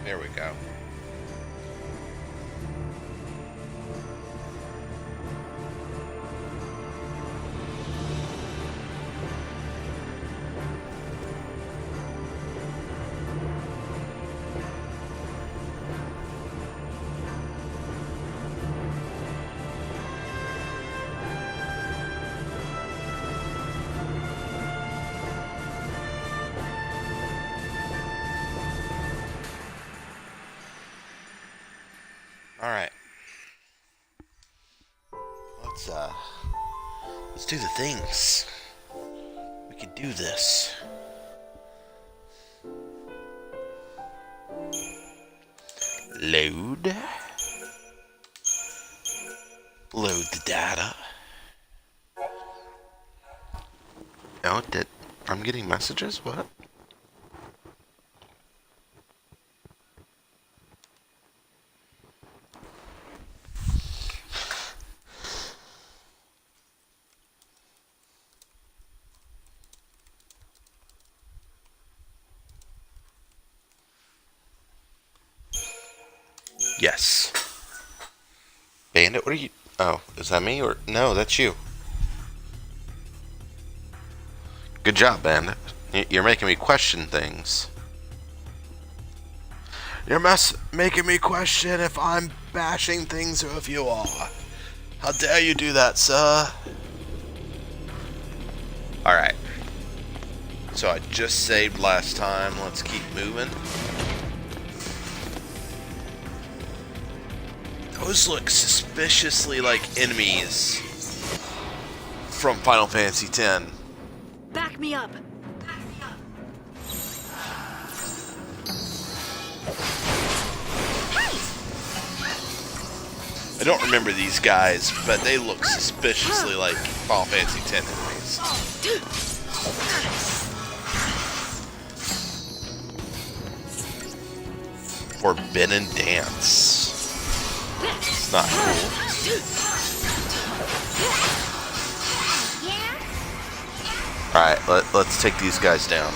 There we go. Alright. Let's do the things. We can do this. Load. Load the data. Oh, I'm getting messages? What? Yes. Bandit, what are you... Oh, is that me or... No, that's you. Good job, Bandit. You're making me question things. You're making me question if I'm bashing things or if you are. How dare you do that, sir? Alright. So I just saved last time. Let's keep moving. Those look suspiciously like enemies from Final Fantasy X. Back me up. I don't remember these guys, but they look suspiciously like Final Fantasy X enemies. Forbidden Dance. It's not cool. Alright, let's take these guys down.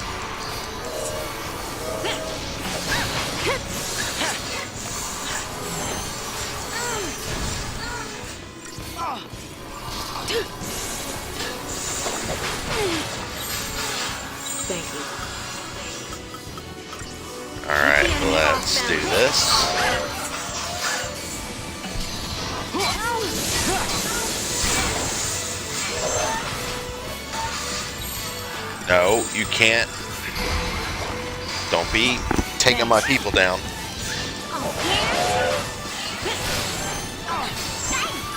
Thank you. Alright, let's do this. No, you can't. Don't be taking my people down.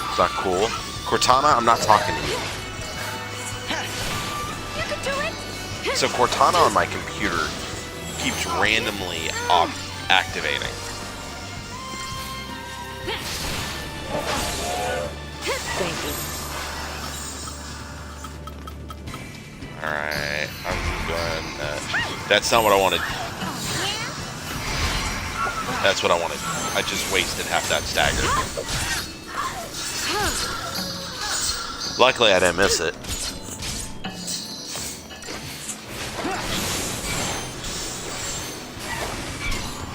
It's not cool. Cortana, I'm not talking to you. So Cortana on my computer keeps randomly activating. Thank you. Alright, I'm going that's not what I wanted. That's what I wanted. I just wasted half that stagger. Luckily I didn't miss it.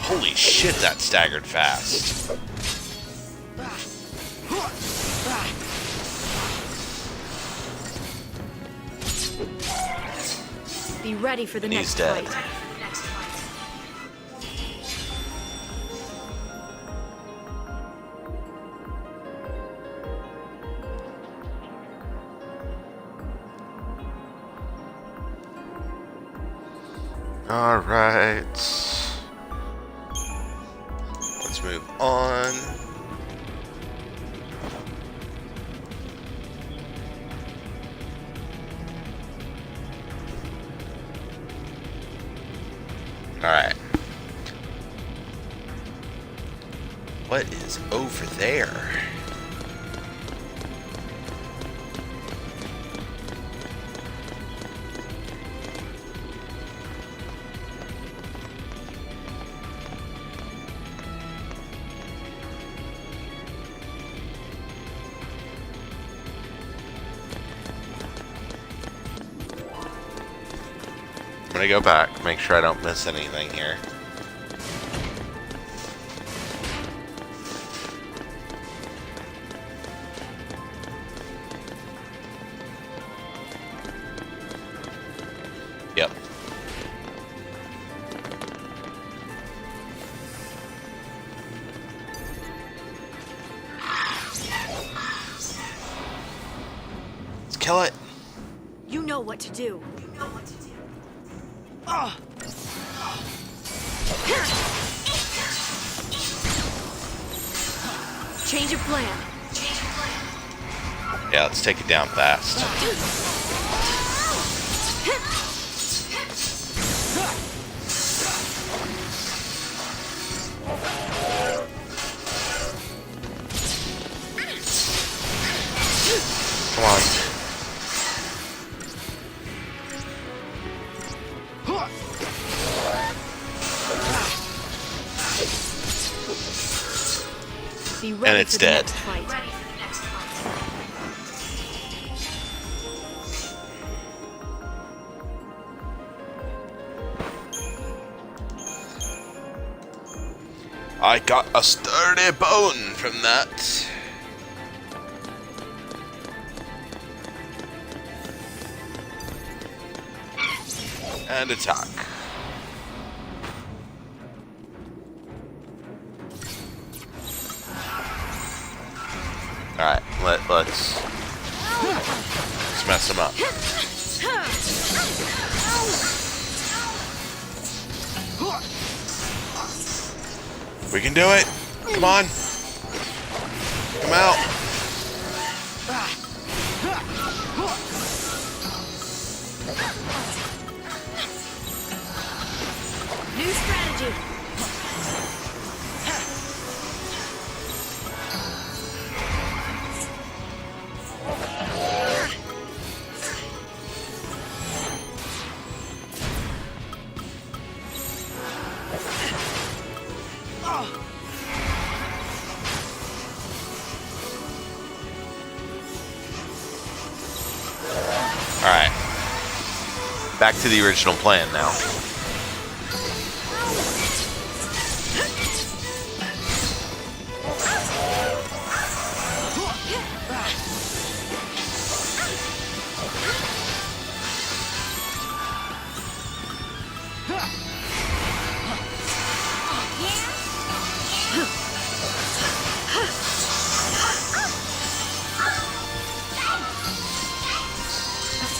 Holy shit, that staggered fast. Be ready for the next He's dead. fight. Alright. Let's move on. Alright. What is over there? I'm gonna go back, make sure I don't miss anything here. kill it? You know what to do. Change of plan. Yeah, let's take it down fast. Come on. Be ready And it's for the dead. next fight. I got a sturdy bone from that. And attack. Alright, let's mess him up. We can do it. Come on. Come out. New strategy. Alright. Back to the original plan now.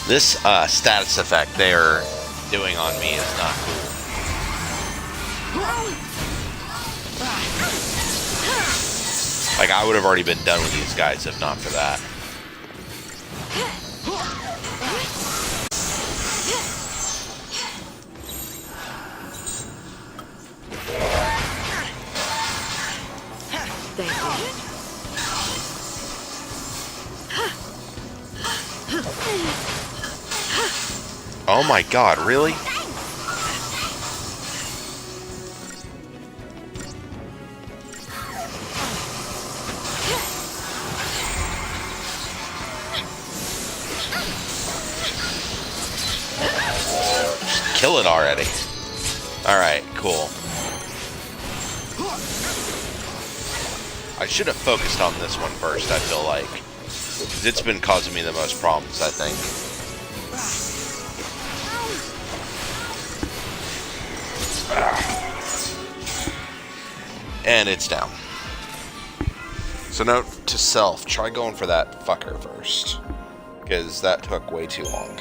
This status effect they're doing on me is not cool. Like, I would have already been done with these guys if not for that. Thank you. Oh my god, really? Just kill it already. Alright, cool. I should have focused on this one first, I feel like. Because it's been causing me the most problems, I think. And it's down. So note to self, try going for that fucker first. Because that took way too long.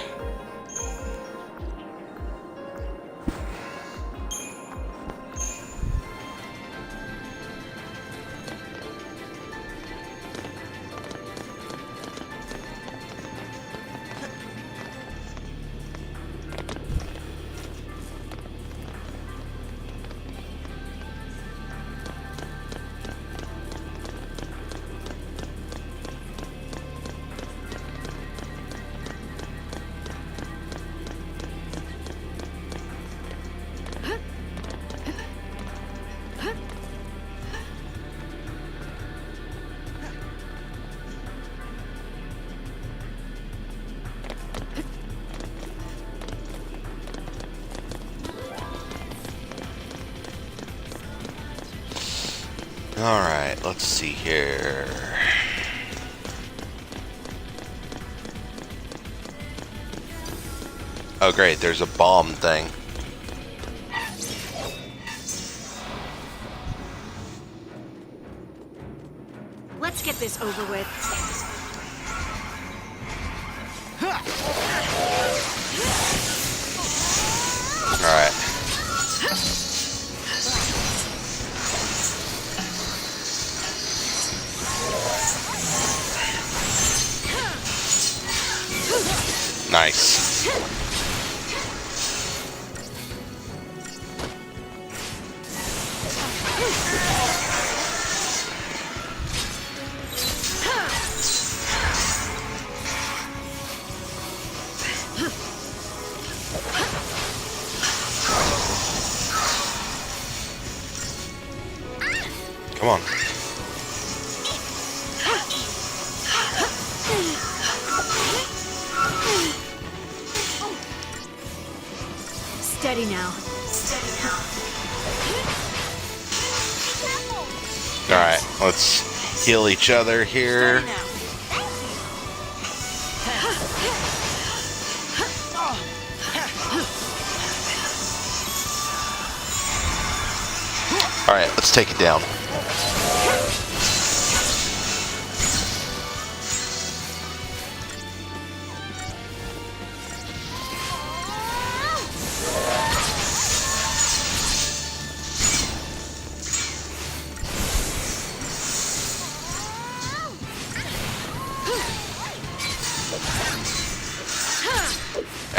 Alright, let's see here. Oh great, there's a bomb thing. Let's get this over with. Alright. Nice. Come on. Steady now. Steady now. Alright, let's heal each other here. Steady now. Alright, let's take it down.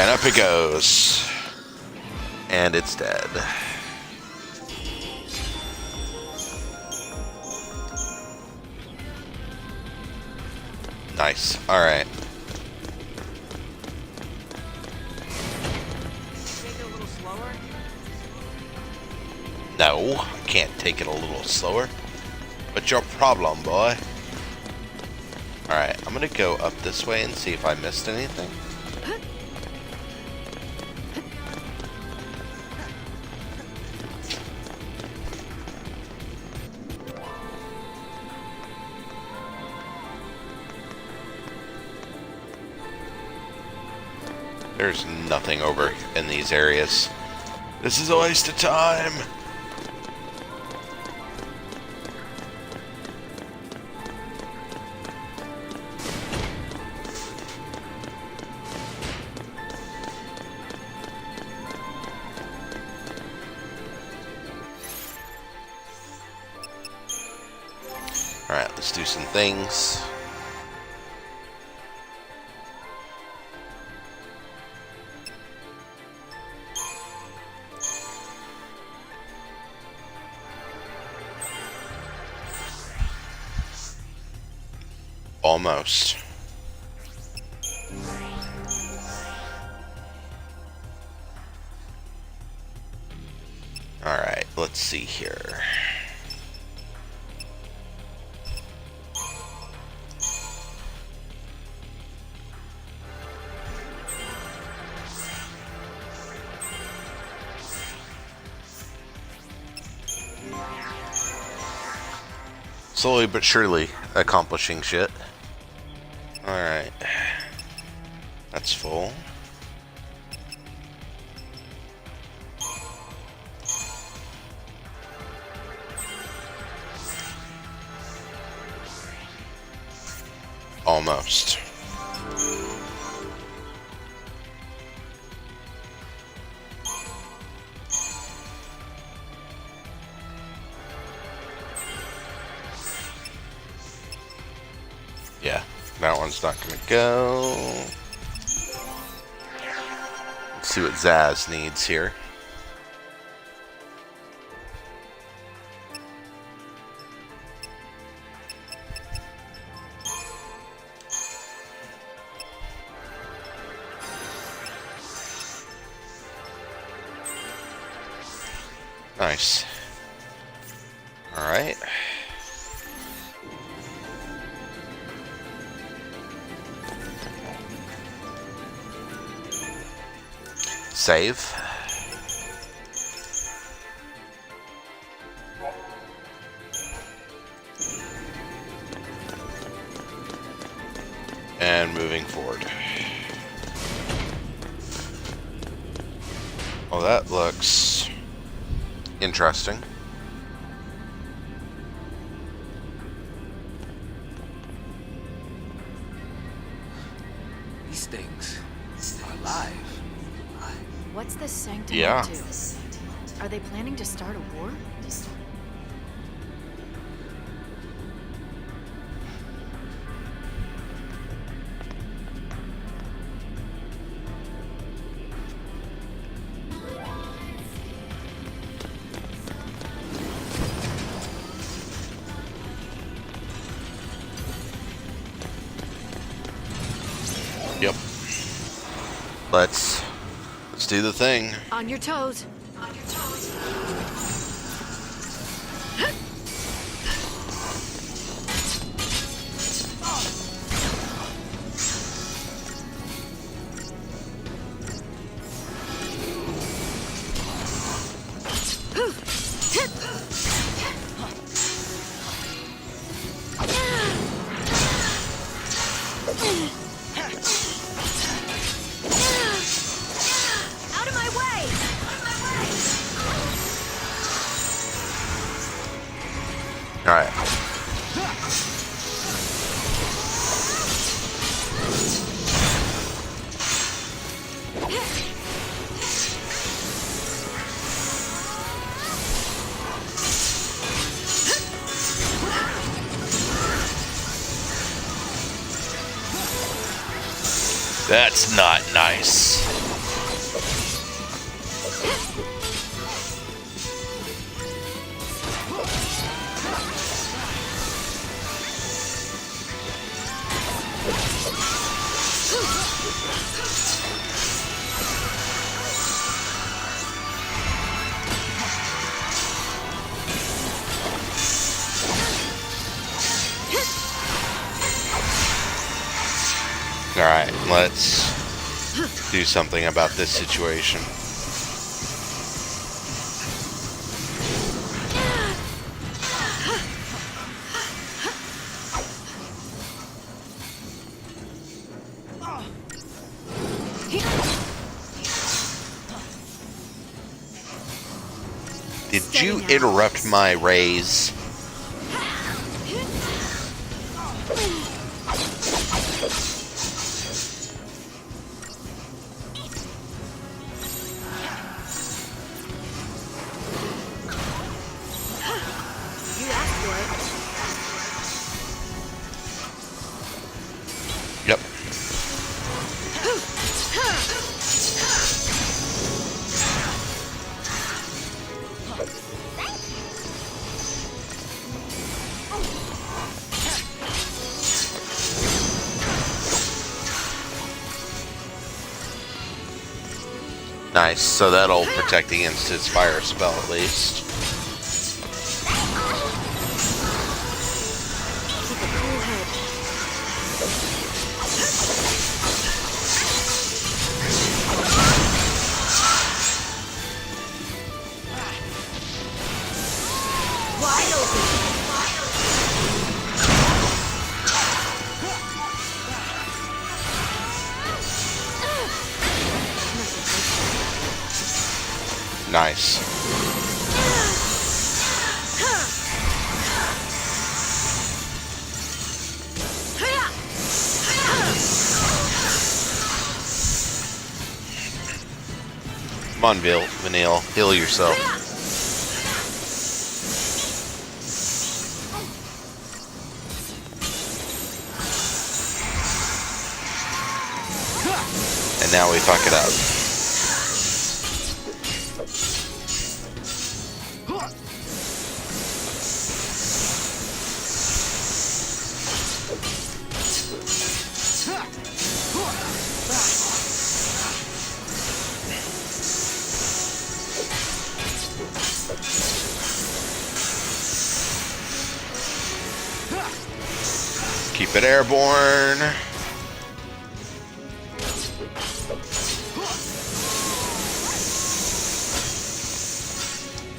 And up it goes. And it's dead. Nice. Alright. Take it a little slower? No, I can't take it a little slower. What's your problem, boy? Alright, I'm gonna go up this way and see if I missed anything. There's nothing over in these areas. This is a waste of time. Alright, let's do some things. Almost. Alright, let's see here. Slowly but surely accomplishing shit. Alright. That's full. Almost. Yeah, that one's not gonna go. Let's see what Zaz needs here. Nice. Alright. Save. And moving forward. Well, that looks interesting. These things are alive. What's this sanctum Yeah. up to? Are they planning to start a war? Yep. Let's do the thing. On your toes. On your toes. Out of my way! All right. That's not nice. All right, let's do something about this situation. Did you interrupt my raise? You asked for it. Yep. Nice, so that'll protect against his fire spell at least. Keep a cool head. Wide open. Nice. Come on, Vanille, heal yourself. And now we fuck it up. Keep it airborne.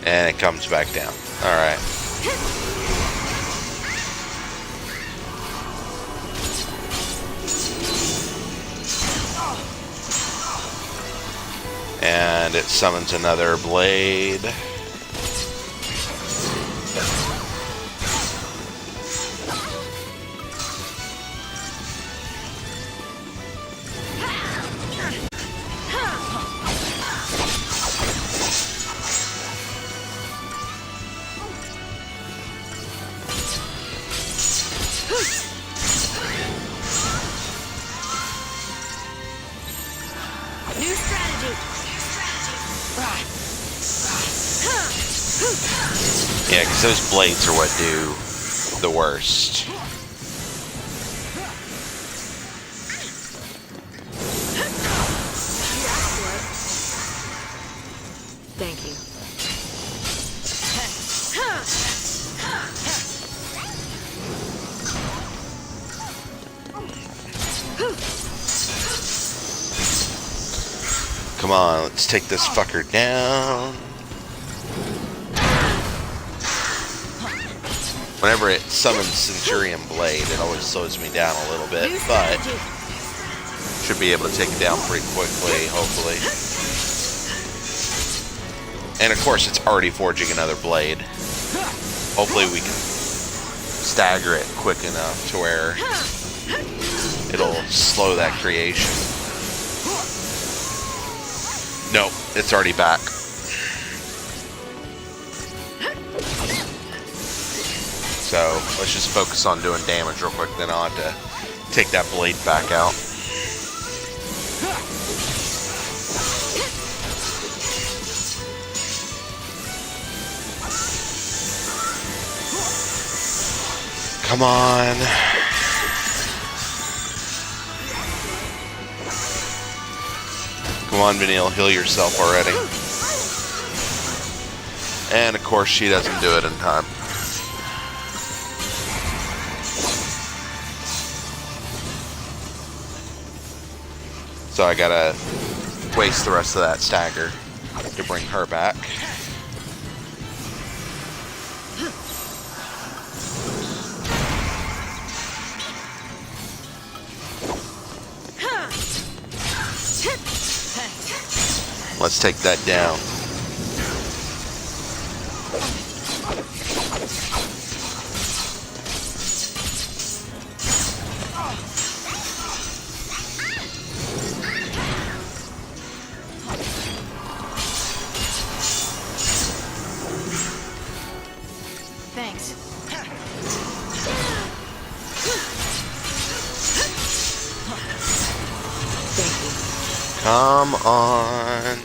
And it comes back down. Alright. And it summons another blade. Yeah, because those blades are what do the worst. Thank you. Come on, let's take this fucker down. Whenever it summons Centurion Blade, it always slows me down a little bit, but should be able to take it down pretty quickly, hopefully. And of course, it's already forging another blade. Hopefully we can stagger it quick enough to where it'll slow that creation. Nope, it's already back. So let's just focus on doing damage real quick, then I'll have to take that blade back out. Come on. Come on, Vanille, heal yourself already. And of course she doesn't do it in time. So I gotta waste the rest of that stagger to bring her back. Let's take that down. Thanks. Thank you. Come on.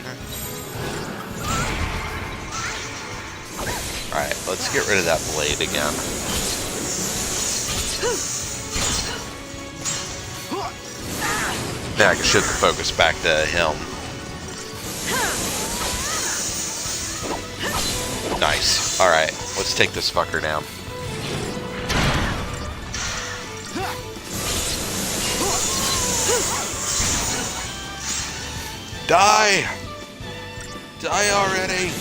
Alright, let's get rid of that blade again. Now I can shift the focus back to him. Nice. Alright, let's take this fucker down. Die! Die already!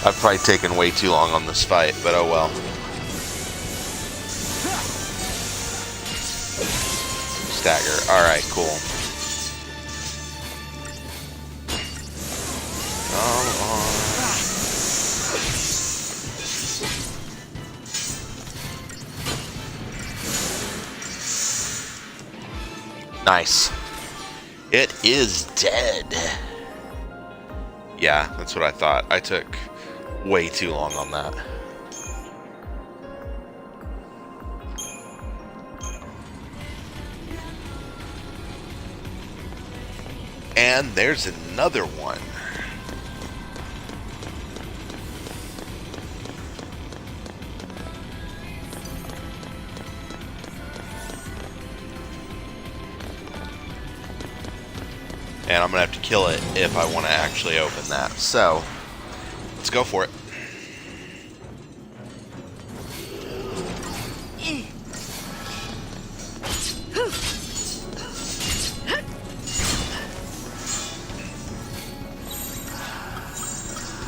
I've probably taken way too long on this fight, but oh well. Stagger. Alright, cool. Come on. Nice. It is dead. Yeah, that's what I thought. I took way too long on that. And there's another one. And I'm gonna have to kill it if I want to actually open that. So, let's go for it.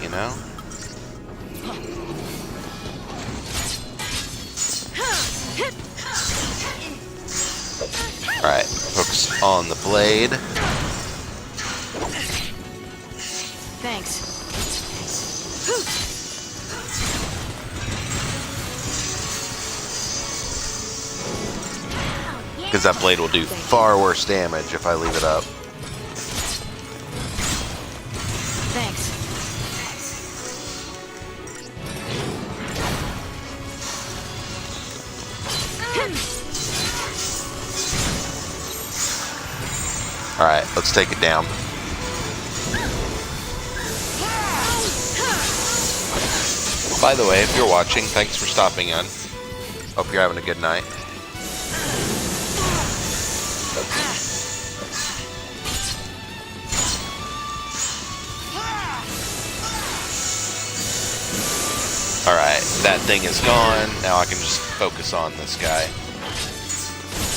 You know? Alright, focus on the blade. Thanks. Because that blade will do far worse damage if I leave it up. Thanks. Alright, let's take it down. By the way, if you're watching, thanks for stopping in. Hope you're having a good night. Alright, that thing is gone. Now I can just focus on this guy.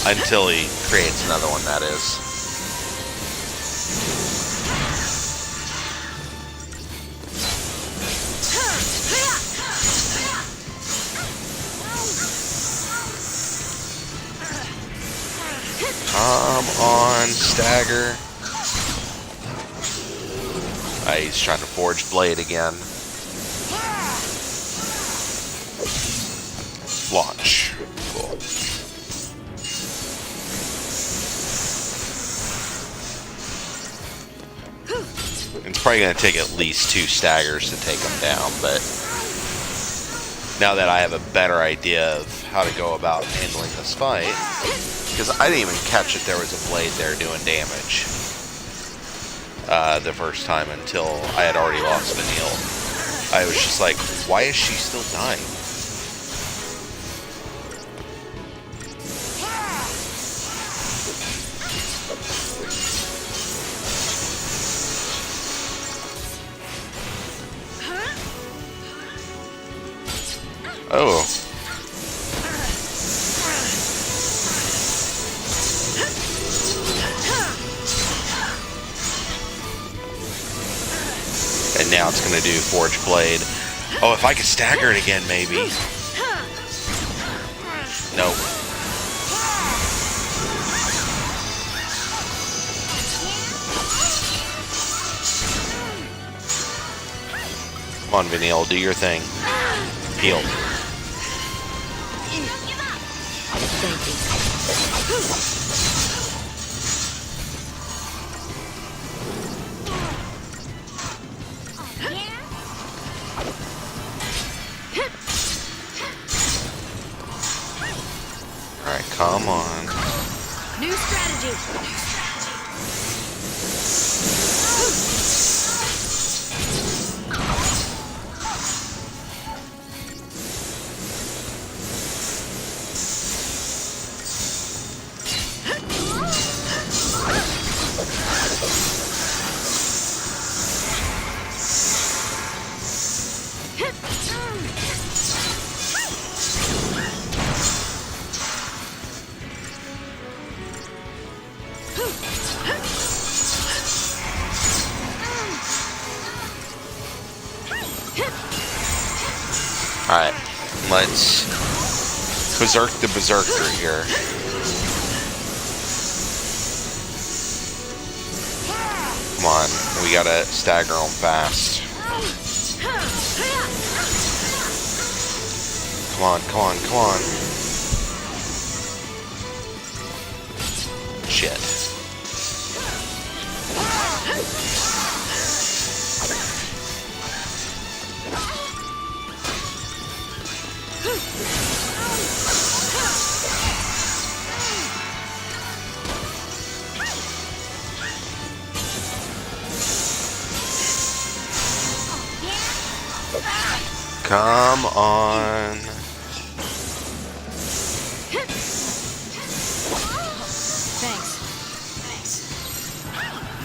Until he creates another one, that is. Come on, stagger. He's trying to forge blade again. Launch. Cool. It's probably going to take at least 2 staggers to take him down, but now that I have a better idea of how to go about handling this fight, because I didn't even catch that there was a blade there doing damage the first time until I had already lost Vanille. I was just like, why is she still dying? Oh. And now it's going to do Forge Blade. Oh, if I could stagger it again, maybe. Nope. Come on, Vanille, do your thing. Heal. Thank you. Alright, come on. New strategy. Alright, let's berserk the berserker here. Come on, we gotta stagger him fast. Come on, come on, come on. Shit. Come on. Thanks.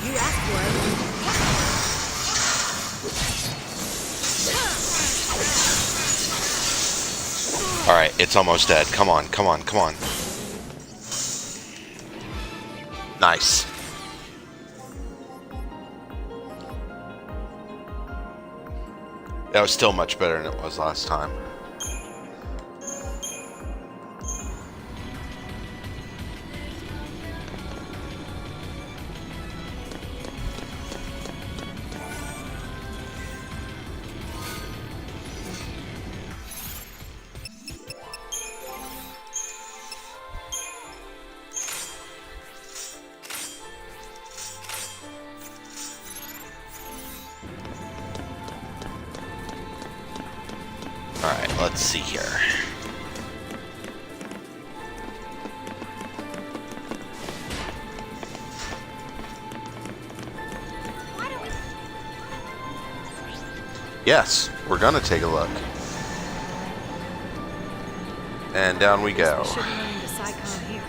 You asked for it. Alright, it's almost dead. Come on, come on, come on. Nice. That was still much better than it was last time. Alright, let's see here. Yes, we're gonna take a look. And down we go. We shouldn't run into Psychon here.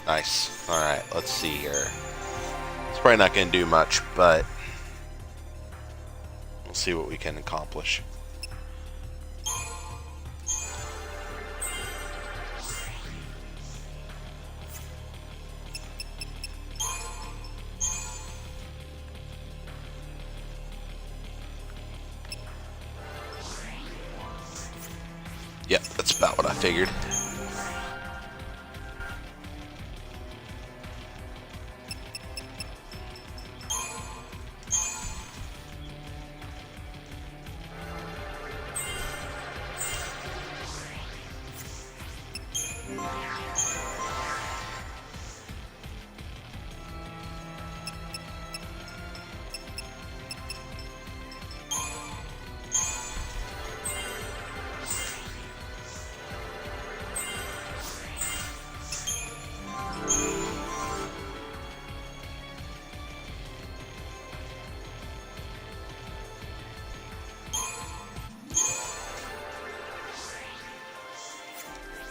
Nice. Alright, let's see here. It's probably not going to do much, but we'll see what we can accomplish. Yep, that's about what I figured.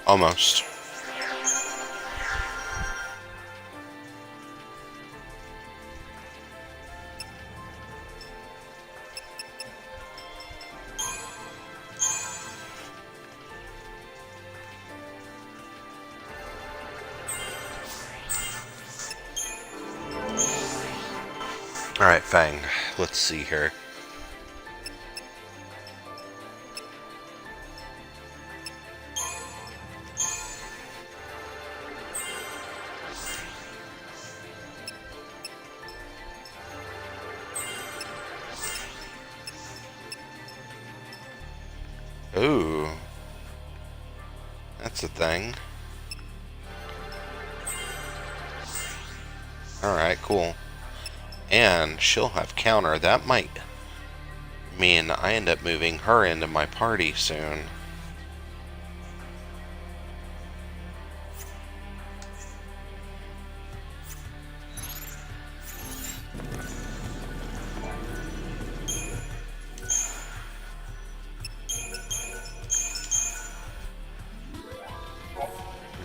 Almost. Alright, Fang. Let's see here. Ooh. That's a thing. Alright, cool. And she'll have counter. That might mean I end up moving her into my party soon.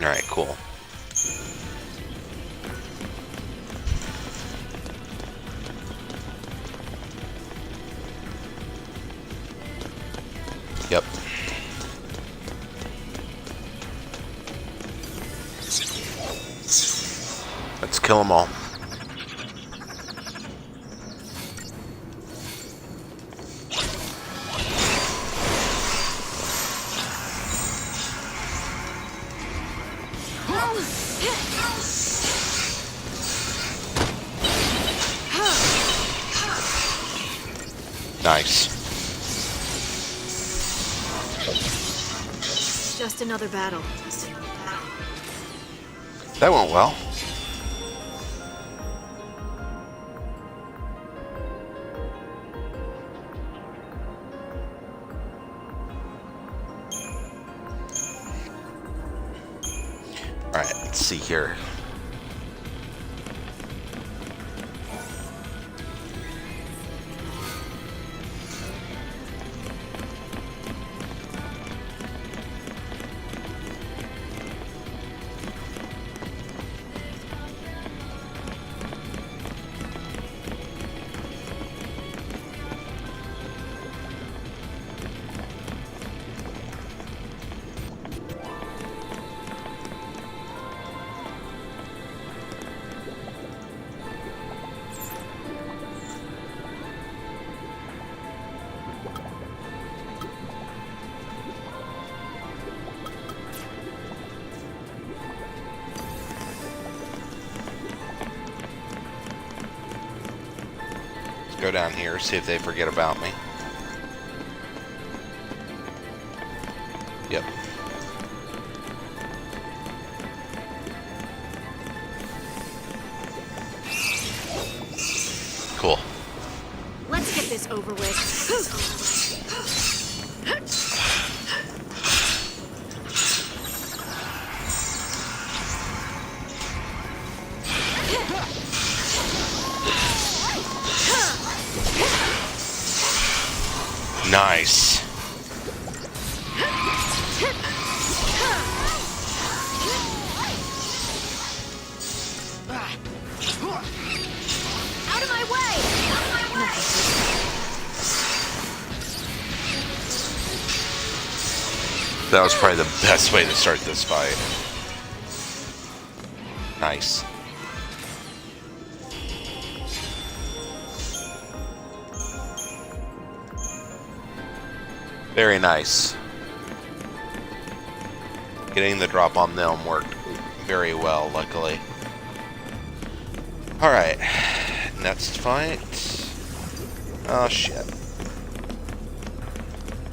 Alright, cool. Yep. Let's kill them all. Nice. Just another battle. That went well. Alright, let's see here. Go down here, see if they forget about me. Yep. Cool. Let's get this over with. Nice. Out of my way! That was probably the best way to start this fight. Nice. Very nice. Getting the drop on them worked very well, luckily. Alright. Next fight. Oh, shit.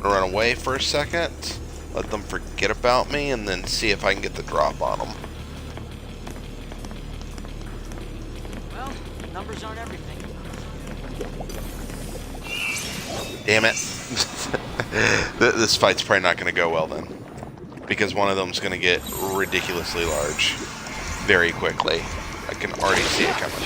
Run away for a second. Let them forget about me, and then see if I can get the drop on them. Well, numbers aren't everything. Damn it. This fight's probably not going to go well then. Because one of them's going to get ridiculously large very quickly. I can already see it coming.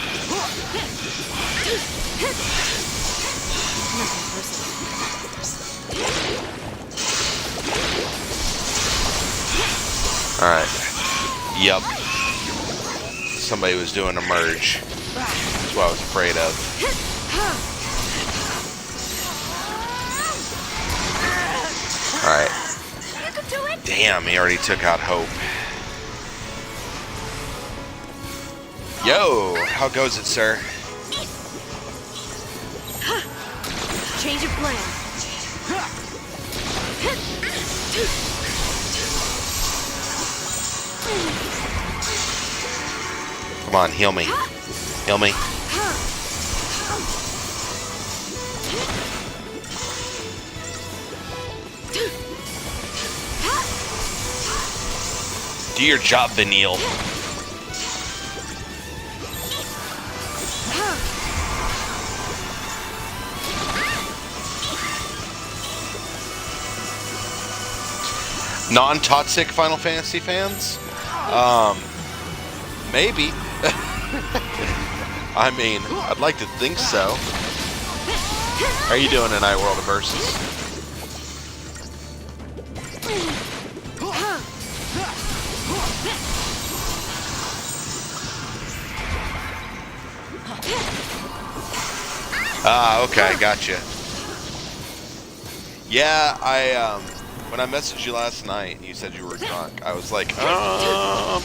Alright. Yep. Somebody was doing a merge. That's what I was afraid of. Alright. Damn, he already took out Hope. Yo, how goes it, sir? Change of plan. Come on, heal me. Heal me. Do your job, Vanille. Non-toxic Final Fantasy fans? Maybe. I mean, I'd like to think so. How are you doing tonight, World of Versus? Ah, okay, gotcha. Yeah, when I messaged you last night, you said you were drunk. I was like, I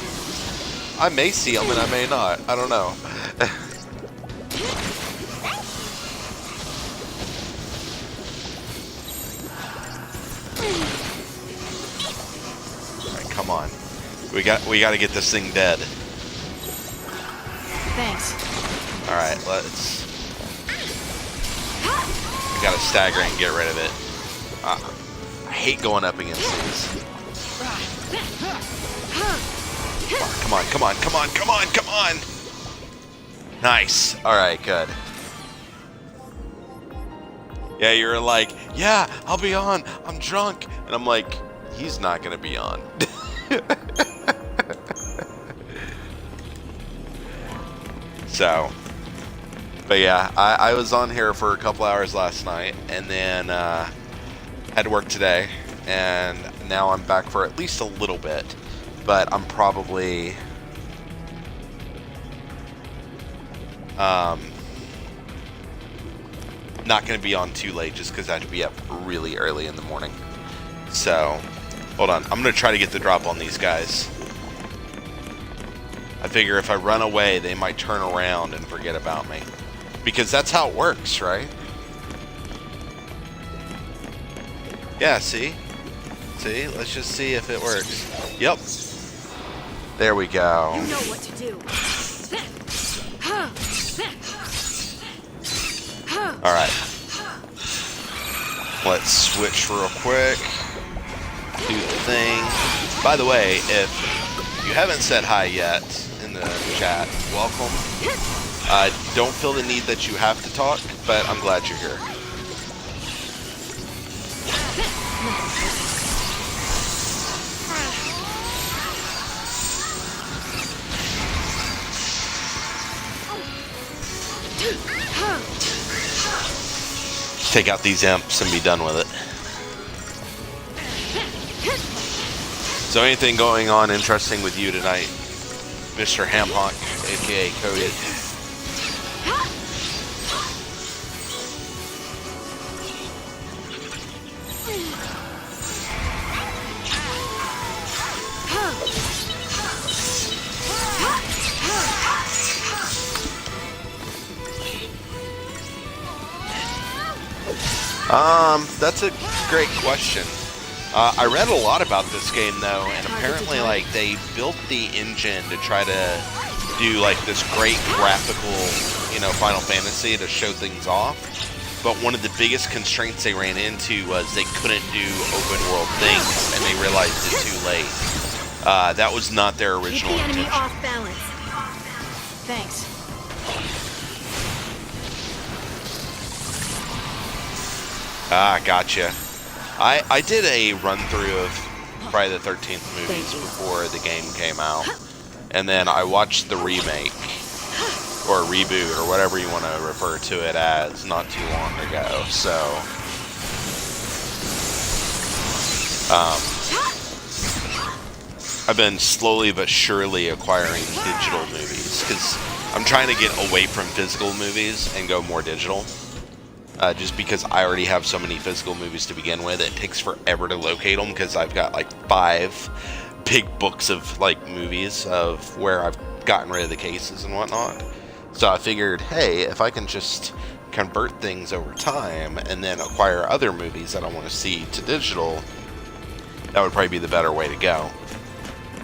may see him and I may not. I don't know. Alright, come on. We got to get this thing dead. Thanks. Alright, let's... We gotta stagger and get rid of it. I hate going up against these. Come on, come on, come on, come on, come on! Nice. Alright, good. Yeah, you're like, yeah, I'll be on. I'm drunk. And I'm like, he's not gonna be on. So, but yeah, I was on here for a couple hours last night, and then had to work today, and now I'm back for at least a little bit, but I'm probably not going to be on too late just because I have to be up really early in the morning. So, hold on, I'm going to try to get the drop on these guys. I figure if I run away, they might turn around and forget about me. Because that's how it works, right? Yeah, see? See? Let's just see if it works. Yep. There we go. You know what to do. Alright. Let's switch real quick. Do the thing. By the way, if you haven't said hi yet in the chat, welcome. Don't feel the need that you have to talk, but I'm glad you're here. take out these imps and be done with it. So anything going on interesting with you tonight, Mr. Hamhock, aka Cody? That's a great question. I read a lot about this game though, and apparently like they built the engine to try to do like this great graphical, you know, Final Fantasy to show things off. But one of the biggest constraints they ran into was they couldn't do open world things, and they realized it too late. That was not their original Keep the enemy intention. off balance. Thanks. Ah, gotcha. I did a run-through of Friday the 13th movies before the game came out. And then I watched the remake, or reboot, or whatever you want to refer to it as, not too long ago. So, I've been slowly but surely acquiring digital movies, because I'm trying to get away from physical movies and go more digital. Just because I already have so many physical movies to begin with, it takes forever to locate them because I've got like 5 big books of like movies of where I've gotten rid of the cases and whatnot. So I figured, hey, if I can just convert things over time and then acquire other movies that I want to see to digital, that would probably be the better way to go.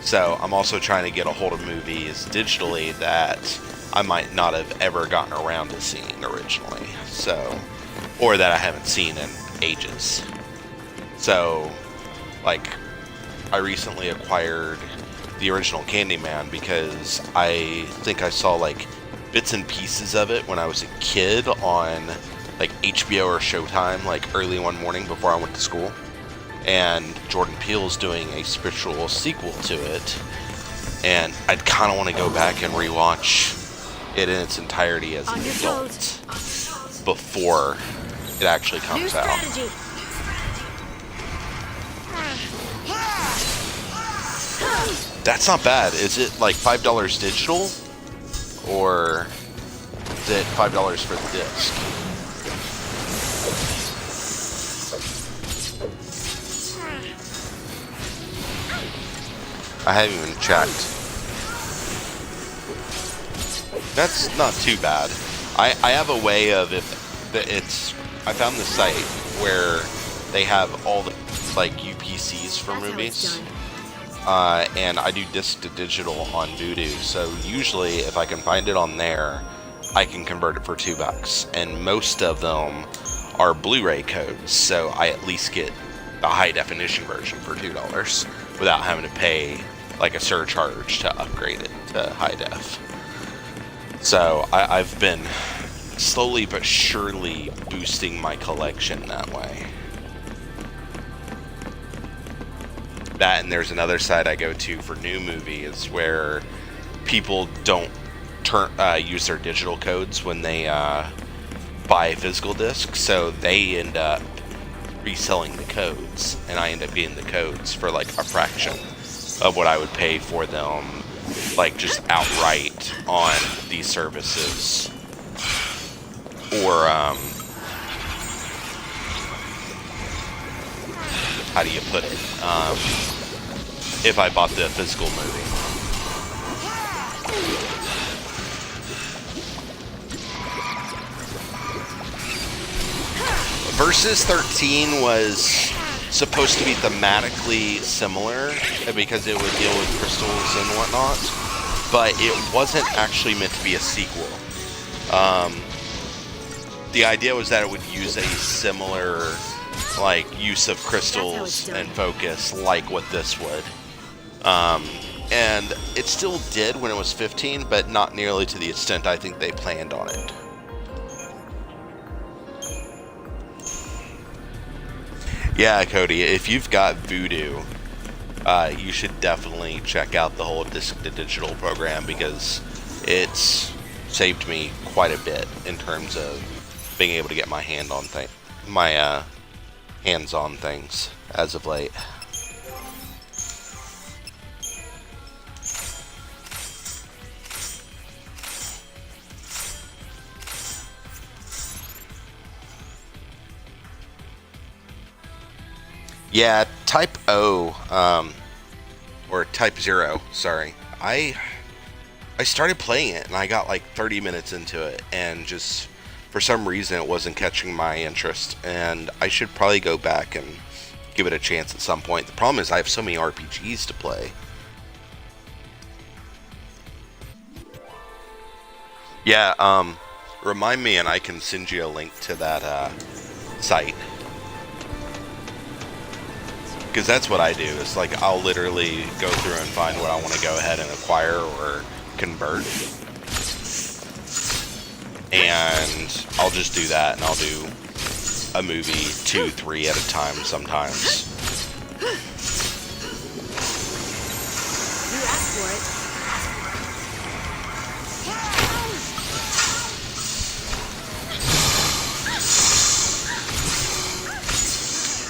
So I'm also trying to get a hold of movies digitally that I might not have ever gotten around to seeing originally. So, or that I haven't seen in ages. So, like, I recently acquired the original Candyman because I think I saw, like, bits and pieces of it when I was a kid on, like, HBO or Showtime, like, early one morning before I went to school. And Jordan Peele's doing a spiritual sequel to it. And I'd kind of want to go back and rewatch it in its entirety as an adult before it actually comes out. That's not bad. Is it like $5 digital? Or is it $5 for the disc? I haven't even checked. That's not too bad. I have a way of I found the site where they have all the like UPCs for movies, and I do disc to digital on Vudu. So usually, if I can find it on there, I can convert it for $2, and most of them are Blu-ray codes. So I at least get the high definition version for $2 without having to pay like a surcharge to upgrade it to high def. So I've been slowly but surely boosting my collection that way. That, and there's another site I go to for new movies where people don't use their digital codes when they buy physical discs, so they end up reselling the codes, and I end up getting the codes for like a fraction of what I would pay for them, like just outright on these services. Or, how do you put it? If I bought the physical movie. Versus 13 was supposed to be thematically similar because it would deal with crystals and whatnot, but it wasn't actually meant to be a sequel. The idea was that it would use a similar like use of crystals and focus like what this would. And it still did when it was 15, but not nearly to the extent I think they planned on it. Yeah, Cody, if you've got Vudu, you should definitely check out the whole disc to digital program because it's saved me quite a bit in terms of being able to get my hand on my hands-on things as of late. Yeah, Type O, or Type 0, sorry. I started playing it and I got like 30 minutes into it and just for some reason it wasn't catching my interest, and I should probably go back and give it a chance at some point. The problem is I have so many RPGs to play. Yeah, remind me and I can send you a link to that site. Because that's what I do. It's like I'll literally go through and find what I want to go ahead and acquire or convert. And I'll just do that, and I'll do a movie 2, 3 at a time sometimes. You asked for it.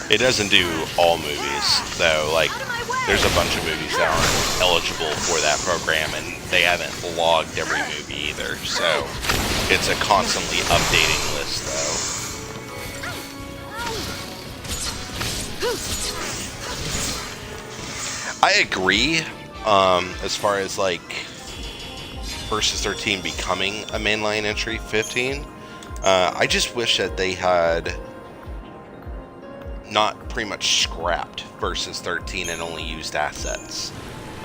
It doesn't do all movies, though. Like, there's a bunch of movies that aren't eligible for that program, and they haven't logged every movie either, so it's a constantly updating list, though. I agree, as far as, like, Versus 13 becoming a mainline entry 15. I just wish that they had not pretty much scrapped Versus 13 and only used assets.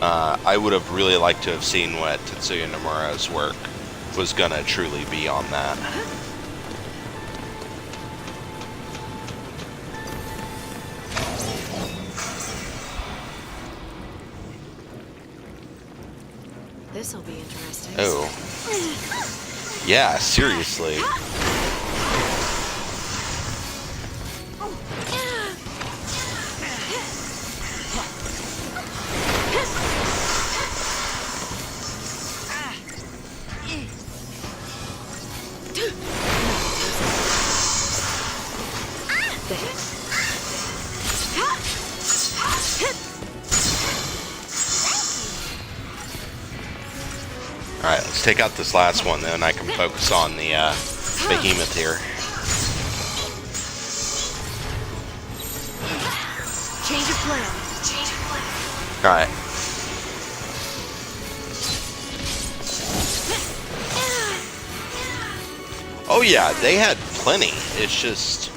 I would have really liked to have seen what Tetsuya Nomura's work was gonna truly be on that. This'll be interesting. Oh. Yeah, seriously. Alright, let's take out this last one, then I can focus on the behemoth here. Change of plan. Alright. Oh yeah, they had plenty. It's just...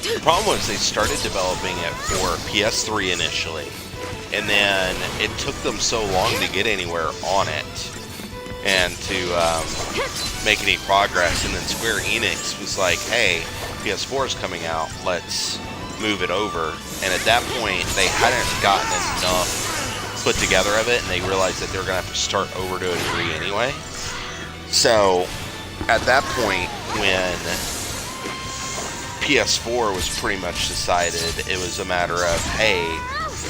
The problem was they started developing it for PS3 initially, and then it took them so long to get anywhere on it and to make any progress, and then Square Enix was like, hey, PS4 is coming out, let's move it over. And at that point, they hadn't gotten enough put together of it, and they realized that they were going to have to start over to a degree anyway. So, at that point, when PS4 was pretty much decided, it was a matter of, hey,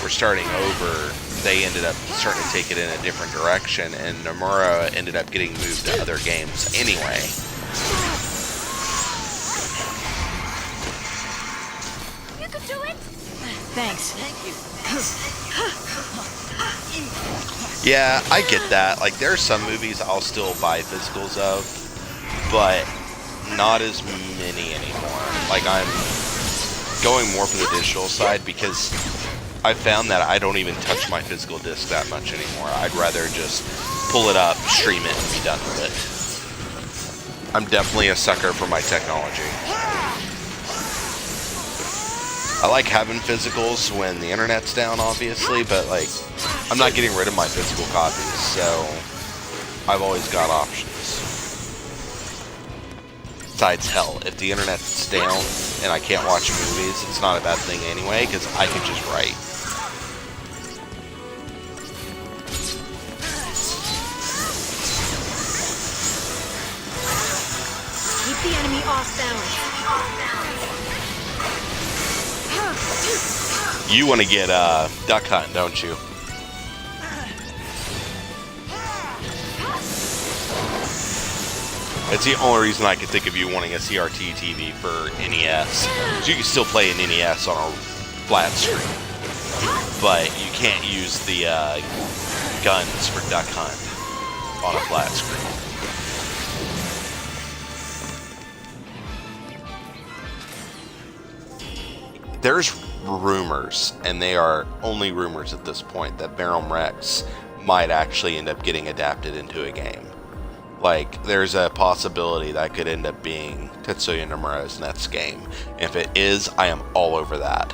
we're starting over. They ended up starting to take it in a different direction, and Nomura ended up getting moved to other games anyway. You could do it. Thanks. Thank you. Yeah, I get that. Like, there are some movies I'll still buy physicals of, but not as many anymore. Like, I'm going more for the digital side because I found that I don't even touch my physical disc that much anymore. I'd rather just pull it up, stream it, and be done with it. I'm definitely a sucker for my technology. I like having physicals when the internet's down, obviously, but, like, I'm not getting rid of my physical copies, so I've always got options. Besides, hell, if the internet's down and I can't watch movies, it's not a bad thing anyway, because I can just write. Keep the enemy off balance. You want to get duck hunting, don't you? It's the only reason I could think of you wanting a CRT TV for NES. So you can still play an NES on a flat screen, but you can't use the guns for Duck Hunt on a flat screen. There's rumors, and they are only rumors at this point, that Baron Rex might actually end up getting adapted into a game. Like, there's a possibility that could end up being Tetsuya Nomura's next game. If it is, I am all over that.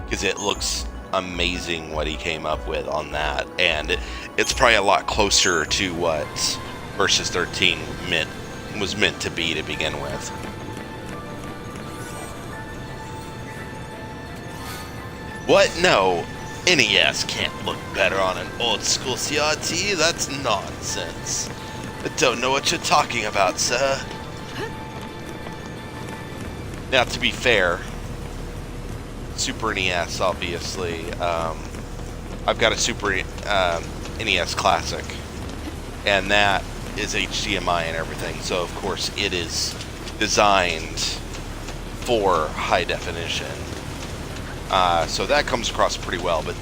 Because it looks amazing what he came up with on that. And it's probably a lot closer to what Versus 13 was meant to be to begin with. What? No. NES can't look better on an old school CRT? That's nonsense. I don't know what you're talking about, sir. Now, to be fair, Super NES, obviously. I've got a Super NES Classic, and that is HDMI and everything, so of course it is designed for high definition. So that comes across pretty well, but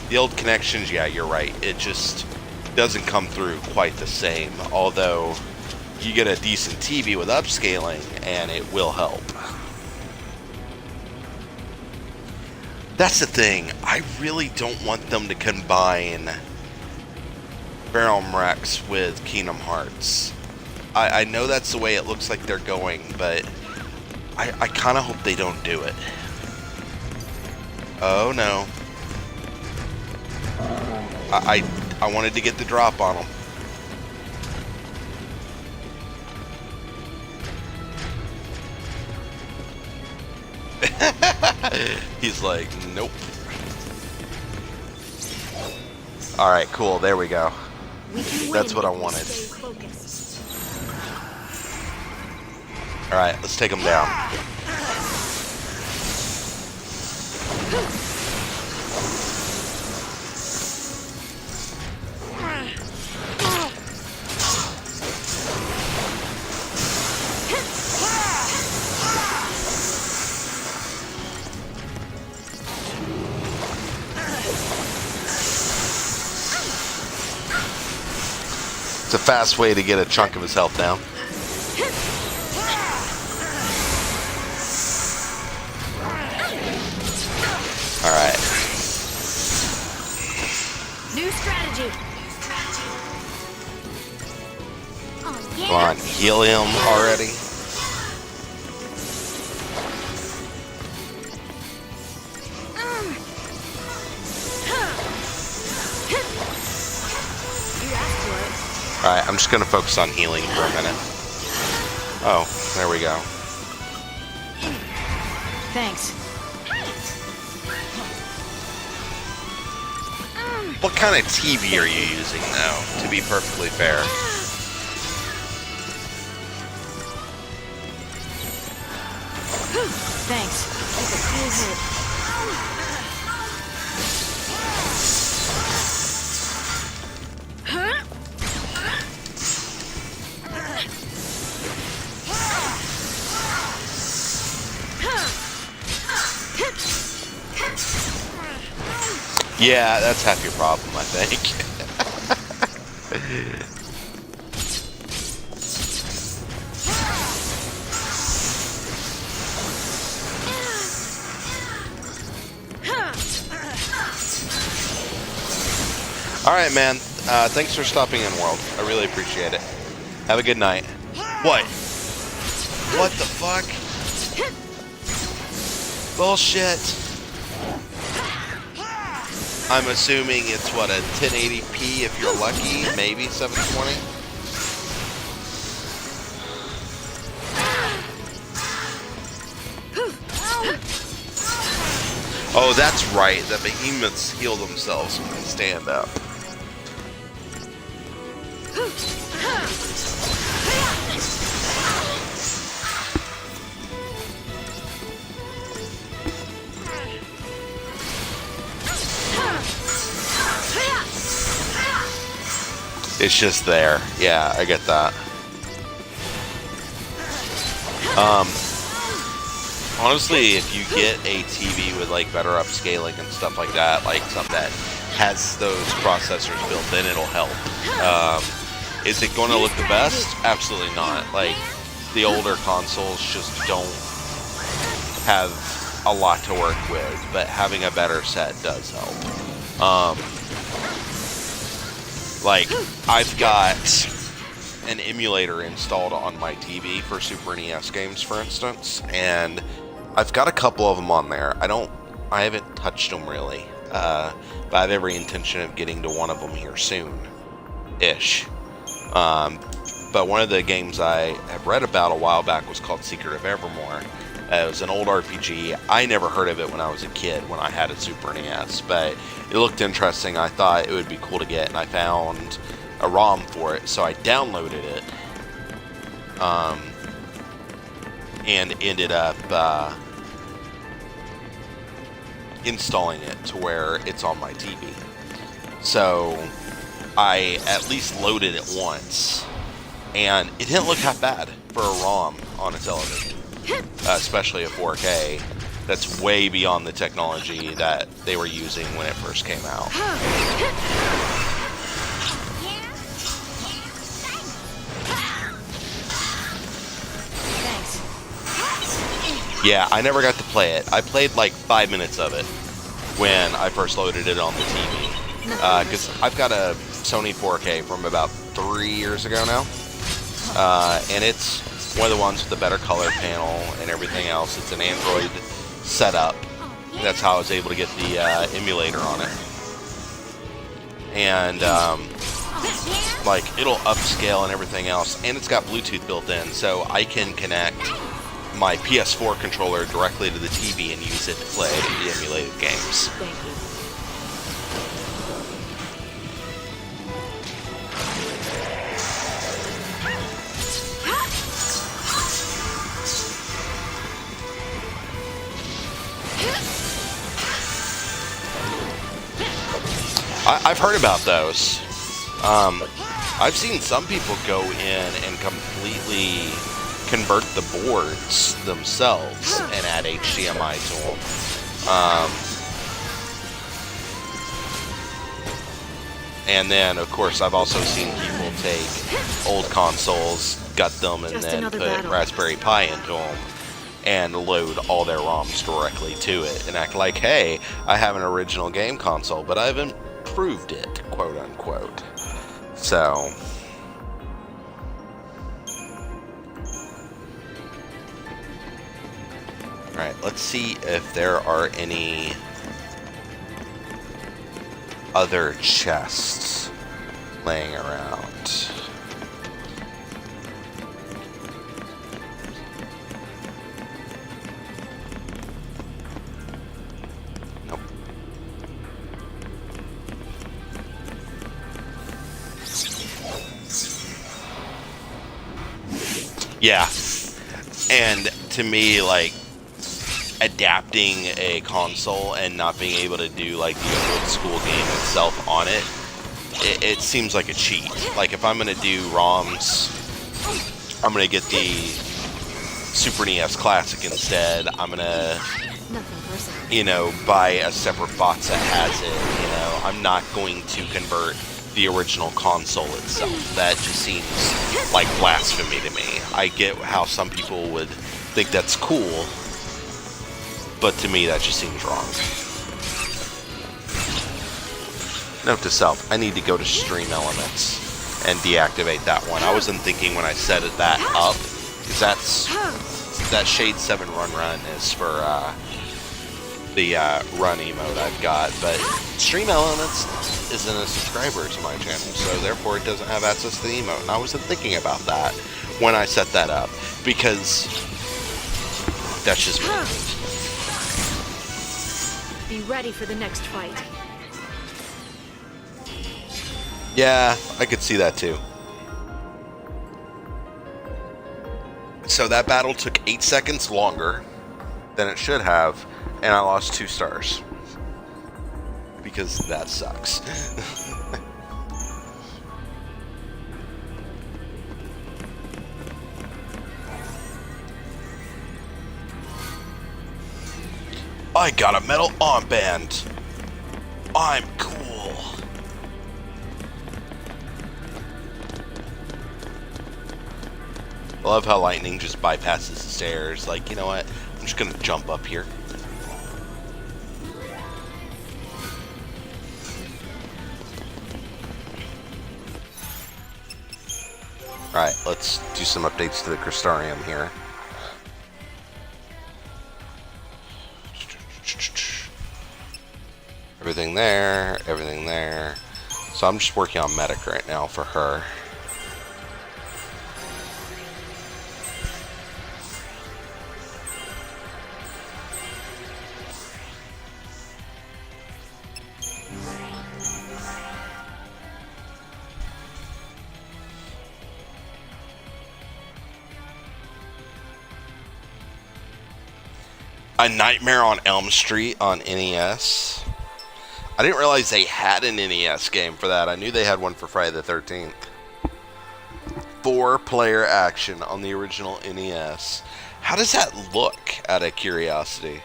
the old connections, yeah, you're right. It just doesn't come through quite the same, although you get a decent TV with upscaling, and it will help. That's the thing. I really don't want them to combine Baron Rex with Kingdom Hearts. I know that's the way it looks like they're going, but I kind of hope they don't do it. Oh no. I wanted to get the drop on him. He's like, nope. Alright, cool, there we go. That's what I wanted. Alright, let's take him down. It's a fast way to get a chunk of his health down. Alright. New strategy. Oh, yeah. Come on, heal him already. Alright, I'm just going to focus on healing for a minute. Oh, there we go. Thanks. What kind of TV are you using, though, to be perfectly fair? Thanks. Take a few hits. Yeah, that's half your problem, I think. Alright, man. Thanks for stopping in, World. I really appreciate it. Have a good night. What? What the fuck? Bullshit. I'm assuming it's, what, a 1080p if you're lucky? Maybe 720? Oh, that's right. The behemoths heal themselves when they stand up. It's just there. Yeah, I get that. Honestly, if you get a TV with like better upscaling and stuff like that, like something that has those processors built in, it'll help. Is it going to look the best? Absolutely not. Like, the older consoles just don't have a lot to work with, but having a better set does help. Like, I've got an emulator installed on my TV for Super NES games, for instance, and I've got a couple of them on there. I haven't touched them really, but I have every intention of getting to one of them here soon-ish. But one of the games I have read about a while back was called Secret of Evermore. It was an old RPG. I never heard of it when I was a kid, when I had a Super NES, but it looked interesting. I thought it would be cool to get, and I found a ROM for it, so I downloaded it, and ended up installing it to where it's on my TV. So I at least loaded it once, and it didn't look half bad for a ROM on a television, especially a 4K. That's way beyond the technology that they were using when it first came out. Yeah, I never got to play it. I played like 5 minutes of it when I first loaded it on the TV. Because I've got a Sony 4K from about 3 years ago now. And it's one of the ones with the better color panel and everything else. It's an Android setup. That's how I was able to get the emulator on it. And like, it'll upscale and everything else. And it's got Bluetooth built in, so I can connect my PS4 controller directly to the TV and use it to play the emulated games. Thank you. I've heard about those. I've seen some people go in and completely convert the boards themselves and add HDMI to them. And then, of course, I've also seen people take old consoles, gut them, and then put Raspberry Pi into them and load all their ROMs directly to it and act like, hey, I have an original game console, but I've improved it, quote unquote. So alright, let's see if there are any other chests laying around. Nope. Yeah. And to me, like, adapting a console and not being able to do like the old school game itself on it, it seems like a cheat. Like, if I'm gonna do ROMs, I'm gonna get the Super NES Classic instead. I'm gonna, you know, buy a separate box that has it. You know, I'm not going to convert the original console itself. That just seems like blasphemy to me. I get how some people would think that's cool, but to me, that just seems wrong. Note to self, I need to go to Stream Elements and deactivate that one. I wasn't thinking when I set that up, because that Shade 7 Run is for the run emote I've got, but Stream Elements isn't a subscriber to my channel, so therefore it doesn't have access to the emote. And I wasn't thinking about that when I set that up, because that's just me. Be ready for the next fight. Yeah, I could see that too. So that battle took 8 seconds longer than it should have, and I lost 2 stars. Because that sucks. I got a metal armband. I'm cool. I love how lightning just bypasses the stairs. Like, you know what? I'm just gonna jump up here. Alright, let's do some updates to the Crystarium here. Everything there, everything there. So I'm just working on medic right now for her. A Nightmare on Elm Street on NES. I didn't realize they had an NES game for that. I knew they had one for Friday the 13th. 4-player action on the original NES. How does that look, out of curiosity?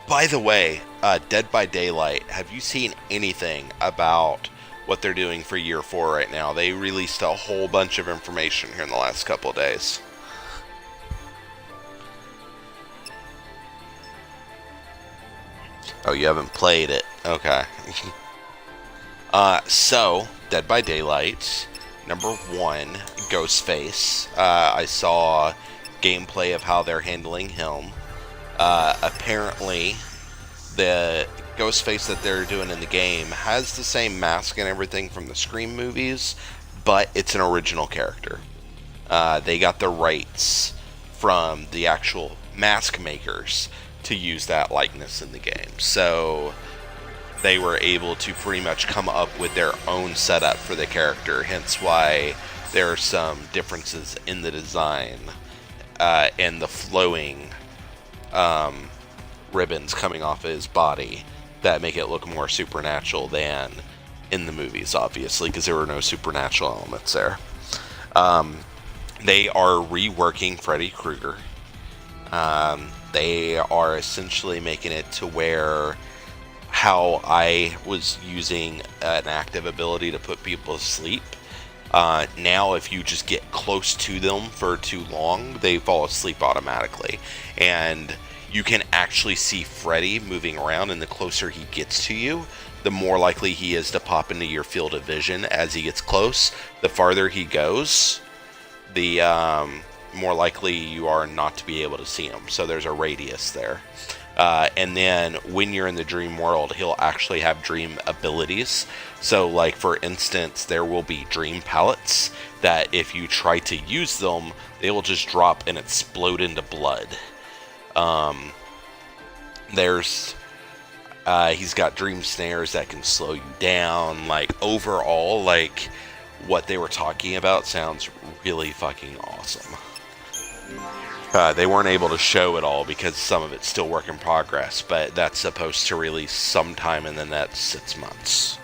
By the way, Dead by Daylight, have you seen anything about what they're doing for Year 4 right now? They released a whole bunch of information here in the last couple of days. Oh, you haven't played it. Okay. So, Dead by Daylight, number 1, Ghostface. I saw gameplay of how they're handling him. Apparently, the Ghostface that they're doing in the game has the same mask and everything from the Scream movies, but it's an original character. They got the rights from the actual mask makers to use that likeness in the game. So they were able to pretty much come up with their own setup for the character, hence why there are some differences in the design and the flowing ribbons coming off of his body that make it look more supernatural than in the movies, obviously, because there were no supernatural elements there. They are reworking Freddy Krueger. They are essentially making it to where how I was using an active ability to put people to sleep. Now, if you just get close to them for too long, they fall asleep automatically. And you can actually see Freddy moving around, and the closer he gets to you, the more likely he is to pop into your field of vision as he gets close. The farther he goes, the more likely you are not to be able to see him. So there's a radius there. And then when you're in the dream world, he'll actually have dream abilities. So, like, for instance, there will be dream pellets that if you try to use them, they will just drop and explode into blood. He's got dream snares that can slow you down. Like, overall, like, what they were talking about sounds really fucking awesome. They weren't able to show it all because some of it's still work in progress, but that's supposed to release sometime in the next 6 months.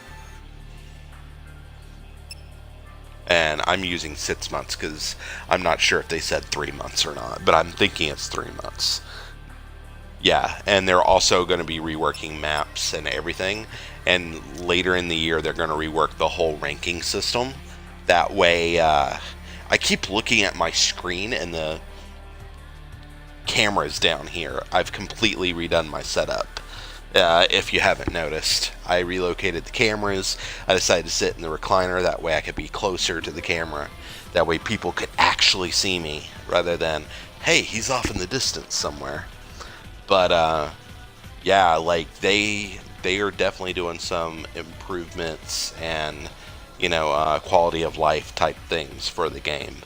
And I'm using 6 months because I'm not sure if they said 3 months or not, but I'm thinking it's 3 months. Yeah, and they're also going to be reworking maps and everything, and later in the year they're going to rework the whole ranking system. That way, I keep looking at my screen and the cameras down here. I've completely redone my setup. If you haven't noticed, I relocated the cameras. I decided to sit in the recliner, that way I could be closer to the camera. That way people could actually see me, rather than, hey, he's off in the distance somewhere. But, yeah, like, they are definitely doing some improvements and, you know, quality of life type things for the game.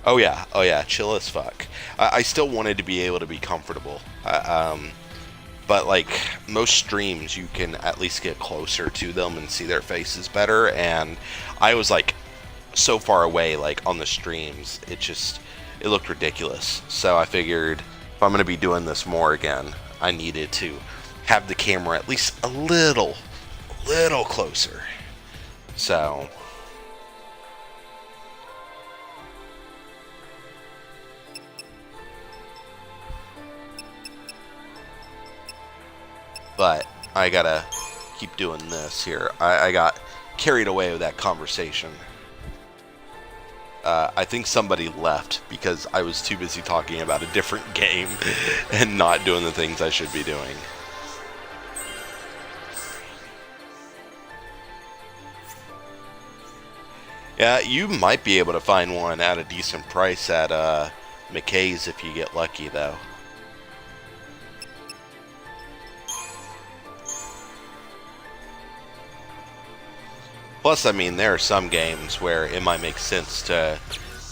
Oh yeah, chill as fuck. I still wanted to be able to be comfortable. But, like, most streams, you can at least get closer to them and see their faces better, and I was, like, so far away, like, on the streams, it looked ridiculous. So I figured, if I'm going to be doing this more again, I needed to have the camera at least a little closer. So but I gotta keep doing this here. I got carried away with that conversation. I think somebody left because I was too busy talking about a different game and not doing the things I should be doing. Yeah, you might be able to find one at a decent price at McKay's if you get lucky, though. Plus, I mean, there are some games where it might make sense to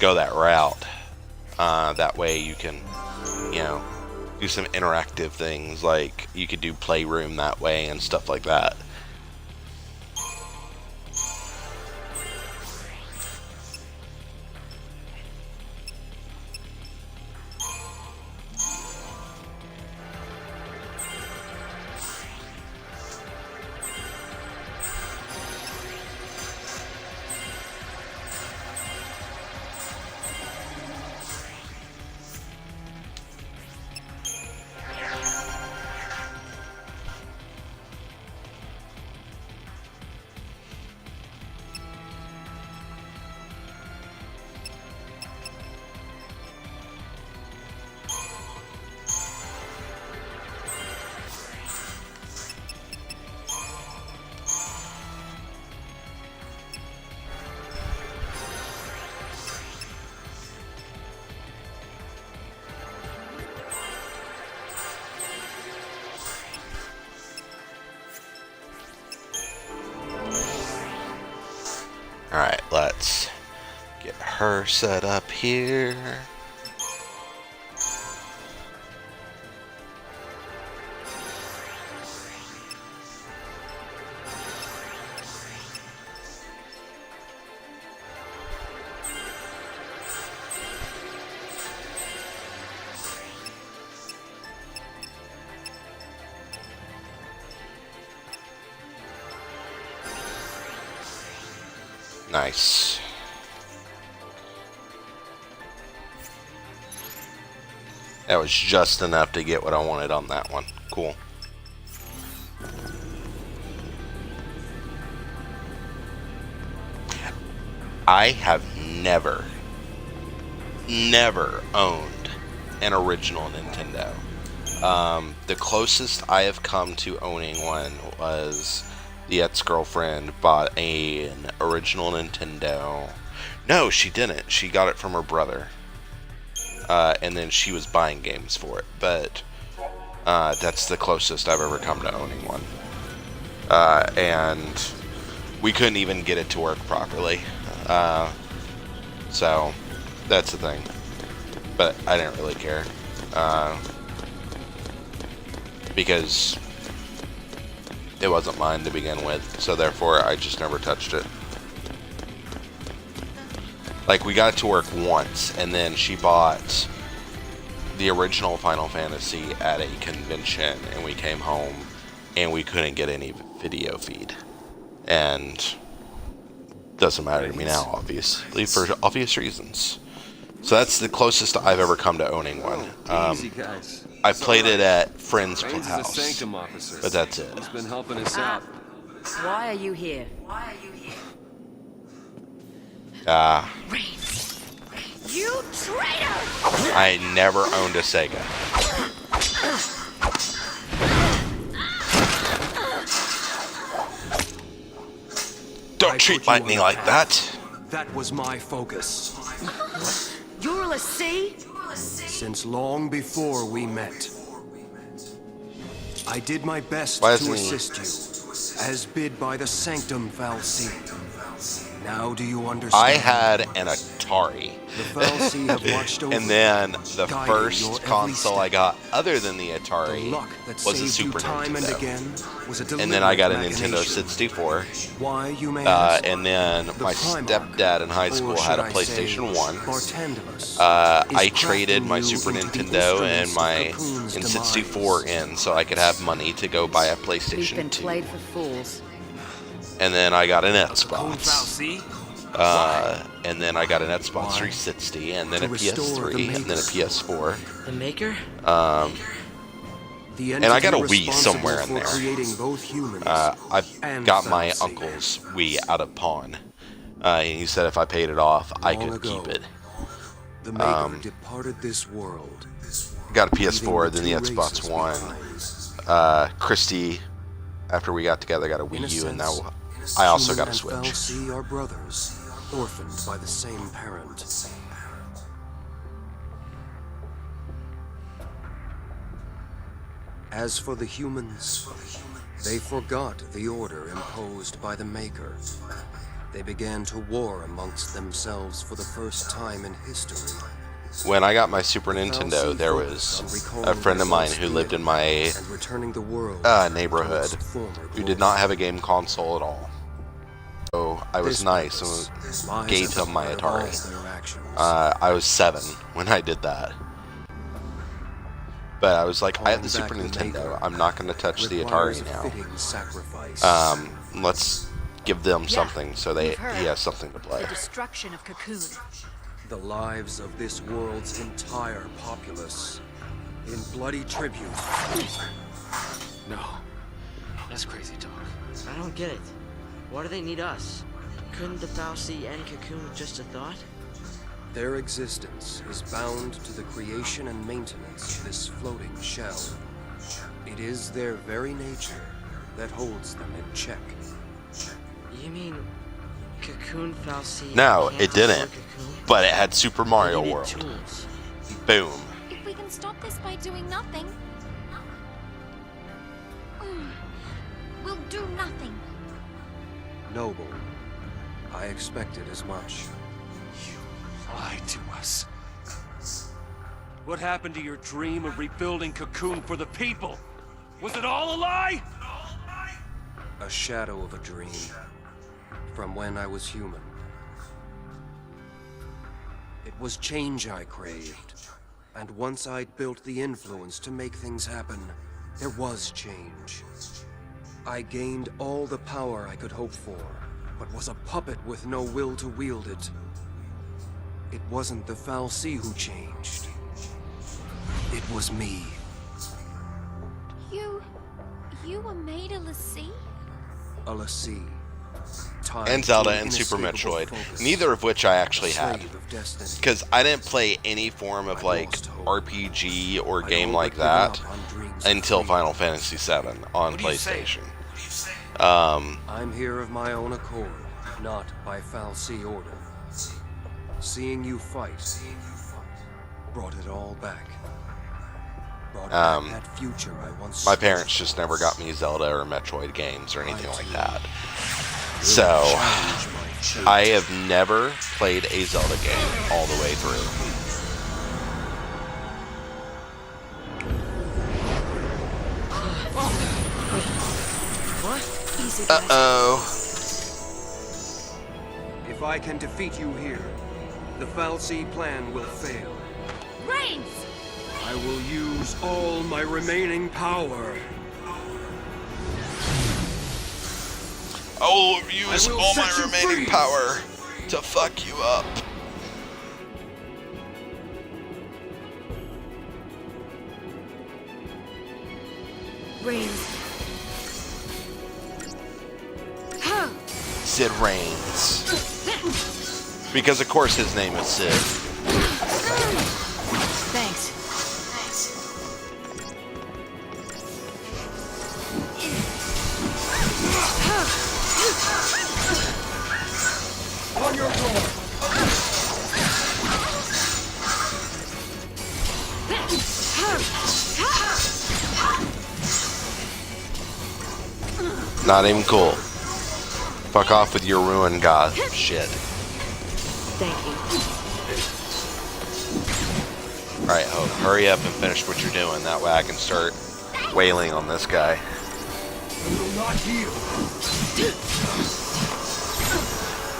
go that route. That way you can, you know, do some interactive things, like you could do Playroom that way and stuff like that. Alright, let's get her set up here. Nice. That was just enough to get what I wanted on that one. Cool. I have never owned an original Nintendo. The closest I have come to owning one was the ex-girlfriend bought an original Nintendo. No, she didn't. She got it from her brother. And then she was buying games for it. But that's the closest I've ever come to owning one. And we couldn't even get it to work properly. So that's the thing. But I didn't really care. Because it wasn't mine to begin with, so therefore I just never touched it. Like, we got it to work once, and then she bought the original Final Fantasy at a convention, and we came home, and we couldn't get any video feed. And doesn't matter to me now, obviously, for obvious reasons. So that's the closest I've ever come to owning one. Easy, guys. I played it at friend's Raines is a house, Sanctum officer. but that's it. He's been helping us out. Why are you here? Reigns. You traitor! I never owned a Sega. Don't treat lightning like that. That was my focus. You're a l'Cie? Since long before we met. I did my best Why to isn't he- assist you, as bid by the Sanctum Fal'Cie. Now do you understand? I had an Atari. The Fal'Cie have watched over And then the guiding your first every console I step. got, other than the The Atari, luck that was a saved you Super time and Nintendo. again was a And then I got a deliberate Nintendo machination. 64. Why, you may ask? And then my Primarch, stepdad in high or school should had a I say, PlayStation 1. Bartenders, I is traded crafting my you Super into the Nintendo and instruments my of Cocoon's N64 demise. in so I could have money to go buy a We've PlayStation been 2. played for fools. And then I got an Cocoon Xbox. Fal'Cie? And then I got an Xbox Why? 360, and then To a restore the PS3, and then a maker. PS4. The Maker? The And I got a entity Wii somewhere in responsible there. for creating both humans I've and got my Fal'Cie. uncle's Wii out of pawn. And he said if I paid it off, I Long could ago, keep it. The Maker departed this world. Got a leaving PS4, then the two Xbox races One. behind. Christy, after we got together, got a In a Wii U, and now sense, I also human got a and Switch. Fal'Cie are brothers, orphaned by the same parent. As for the humans, they forgot the order imposed by the Maker. They began to war amongst themselves for the first time in history. When I got my Super Nintendo, there was a friend of mine who lived in my And returning the world neighborhood to its former who did glory. not have a game console at all. So I was This nice purpose and lies gave at the him my heart of all Atari. their actions. I was 7 when I did that. But I was like, I have the Super Calling back the Nintendo. Maker I'm not going to touch the requires Atari a now. fitting sacrifice. Let's give them something so he you've heard. has something to play. The destruction of Cocoon. The lives of this world's entire populace in bloody tribute. No. That's crazy talk. I don't get it. Why do they need us? Couldn't the Fal'Cie end Cocoon with just a thought? Their existence is bound to the creation and maintenance of this floating shell. It is their very nature that holds them in check. You mean Cocoon Fal'Cie? No, can't it didn't. destroy Cocoon? But it had Super Mario They needed World. tools. Boom. If we can stop this by doing nothing, we'll do nothing. Noble, I expected as much. Lied to us. What happened to your dream of rebuilding Cocoon for the people? Was it all a lie? A shadow of a dream from when I was human. It was change I craved, and once I'd built the influence to make things happen, there was change. I gained all the power I could hope for, but was a puppet with no will to wield it. It wasn't the Fal'Cie who changed. It was me. You were made a lassie? A lassie. Tied And to Zelda an and Super inescapable Metroid. focus. Neither of which I actually A had. slave of destiny. Because I didn't play any form of I like lost hope. RPG or I'd game all like but given that up on dreams of until freedom. Final Fantasy VII on What do you say? PlayStation. I'm here of my own accord, not by Fal'Cie order. Seeing you fight brought it all back. Brought back that future I once My saw. parents just never got me Zelda or Metroid games or anything like that. So, Challenge my fate. I have never played a Zelda game all the way through. Easy, guys. Uh-oh. If I can defeat you here, the Fal'Cie plan will fail. Brains! I will use all my remaining power. I will use I will all my set you remaining free. power to fuck you up. Brains. Sid Reigns. Because of course his name is Sid. Thanks. On your guard. Not even cool. Fuck off with your ruin god shit. Thank you. Alright, Hope, hurry up and finish what you're doing. That way I can start wailing on this guy. You will not yield.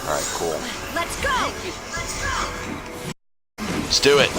Alright, cool. Let's go! Let's do it.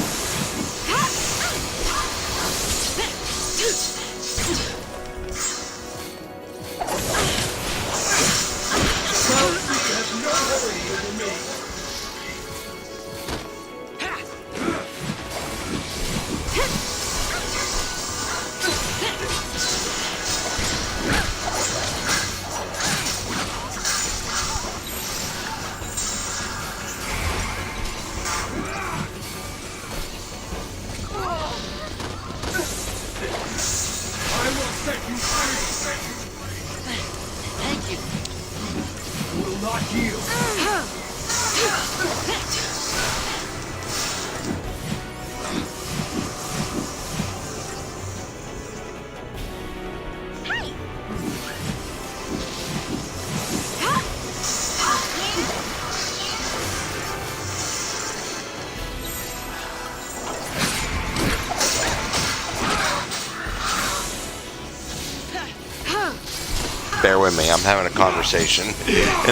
Bear with me, I'm having a conversation in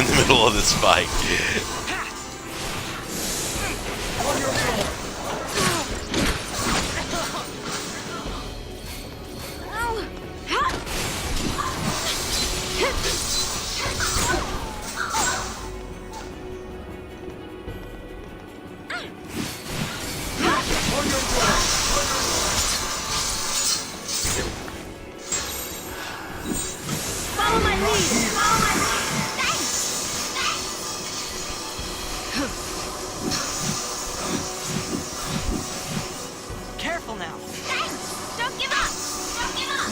the middle of this fight. Follow my lead. Follow my lead. Thanks. Careful now. Thanks. Don't give up. Don't give up.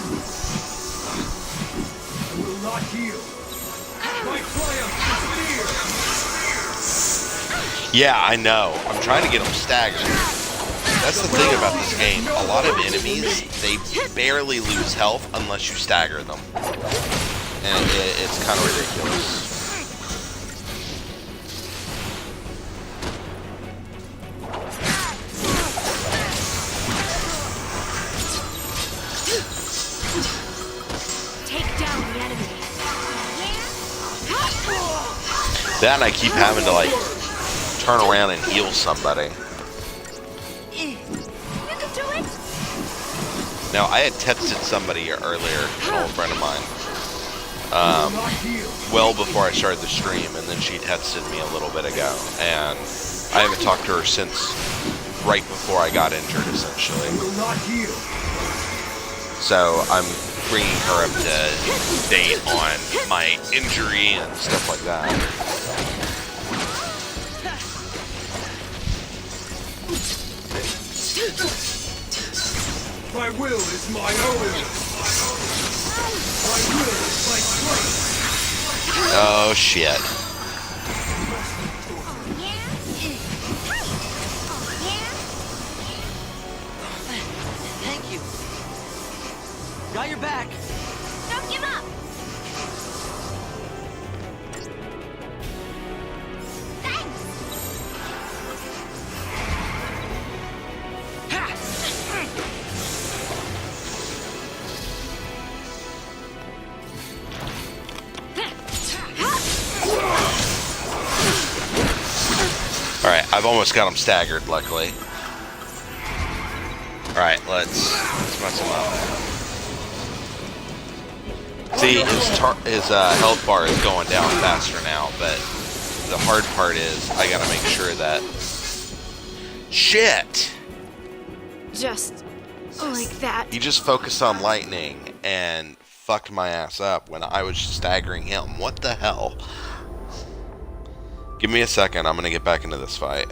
I will not yield. My triumph is near. Yeah, I know. I'm trying to get them staggered. That's the thing about this game. A lot of enemies, they barely lose health unless you stagger them. And it's kind of ridiculous. Take down the enemy. That and I keep having to like turn around and heal somebody. You can do it. Now, I had texted somebody earlier, an old friend of mine, well before I started the stream, and then she texted me a little bit ago, and I haven't talked to her since right before I got injured, essentially. So I'm bringing her up to date on my injury and stuff like that. My will is my own. My will is my strength. Oh, shit. Thank you. Got your back. Don't give up. Thanks. Alright, I've almost got him staggered, luckily. Alright, let's mess him up. See, his health bar is going down faster now, but the hard part is I gotta make sure that... Shit! Just like that. He just focused on lightning and fucked my ass up when I was staggering him. What the hell? Give me a second, I'm gonna get back into this fight.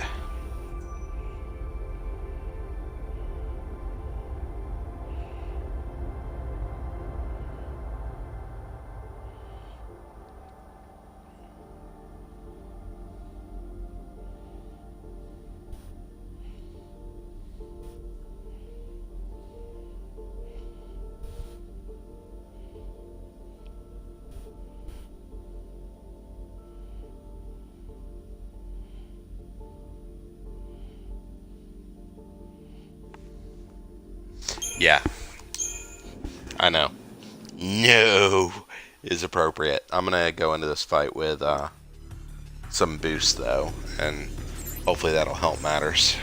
Yeah. I know. No is appropriate. I'm gonna go into this fight with some boost though, and hopefully that'll help matters.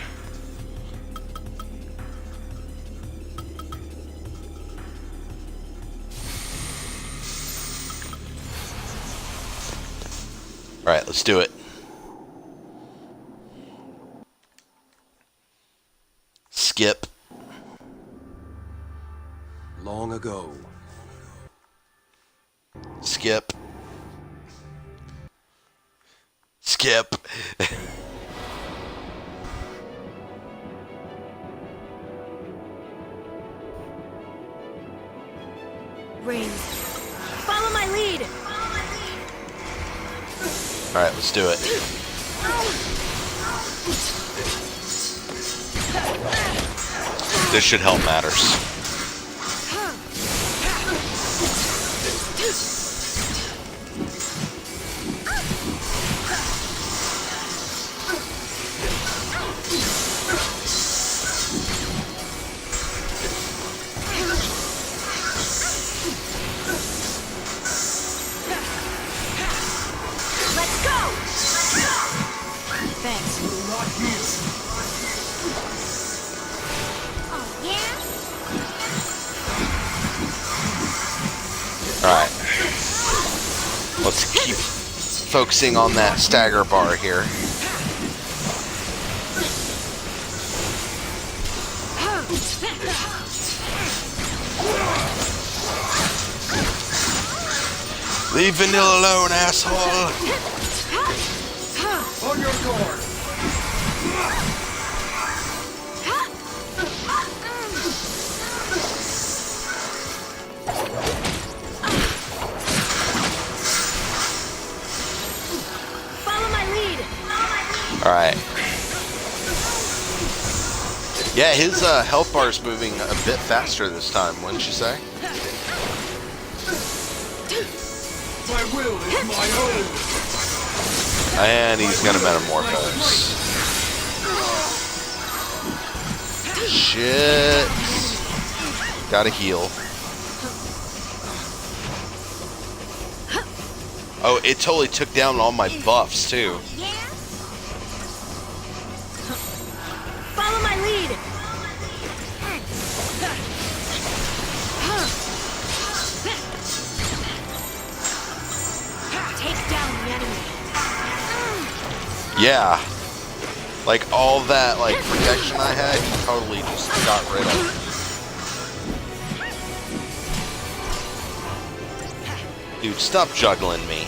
Alright, let's do it. Skip. Long ago, Skip. Skip. Rain. Follow my lead. Follow my lead. Alright, let's do it. This should help matters. Let's go! Thanks. Not here. Oh, yeah? Alright. Let's keep focusing on that stagger bar here. Leave Vanilla alone, asshole! On your guard. Follow my lead. Alright. Yeah, his health bar's moving a bit faster this time, wouldn't you say? My will is my own. And he's gonna metamorphose. Shit. Gotta heal. Oh, it totally took down all my buffs, too. Yeah? Follow my lead. Take down the enemy. Yeah. Like, all that, like, protection I had, he totally just got rid of. Dude, stop juggling me.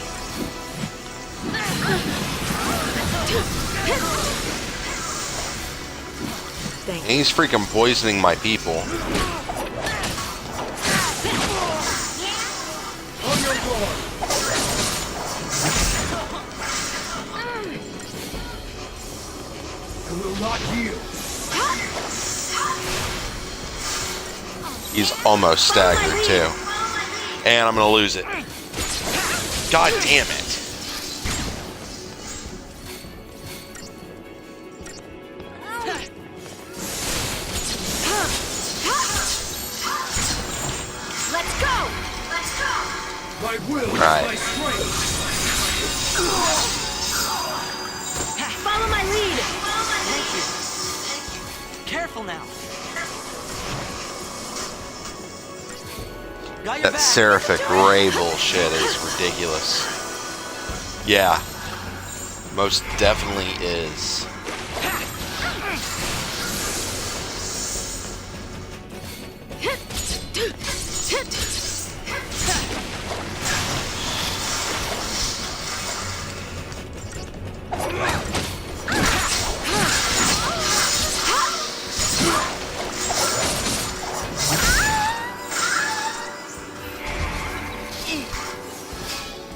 Thanks. And he's freaking poisoning my people. On your guard. I will not yield. He's almost staggered, too. And I'm gonna lose it. God damn it. Let's go! My will is Right. my strength. Follow my lead. Thank you. Careful now. Got your That back. Seraphic Ray bullshit is ridiculous. Yeah. Most definitely is.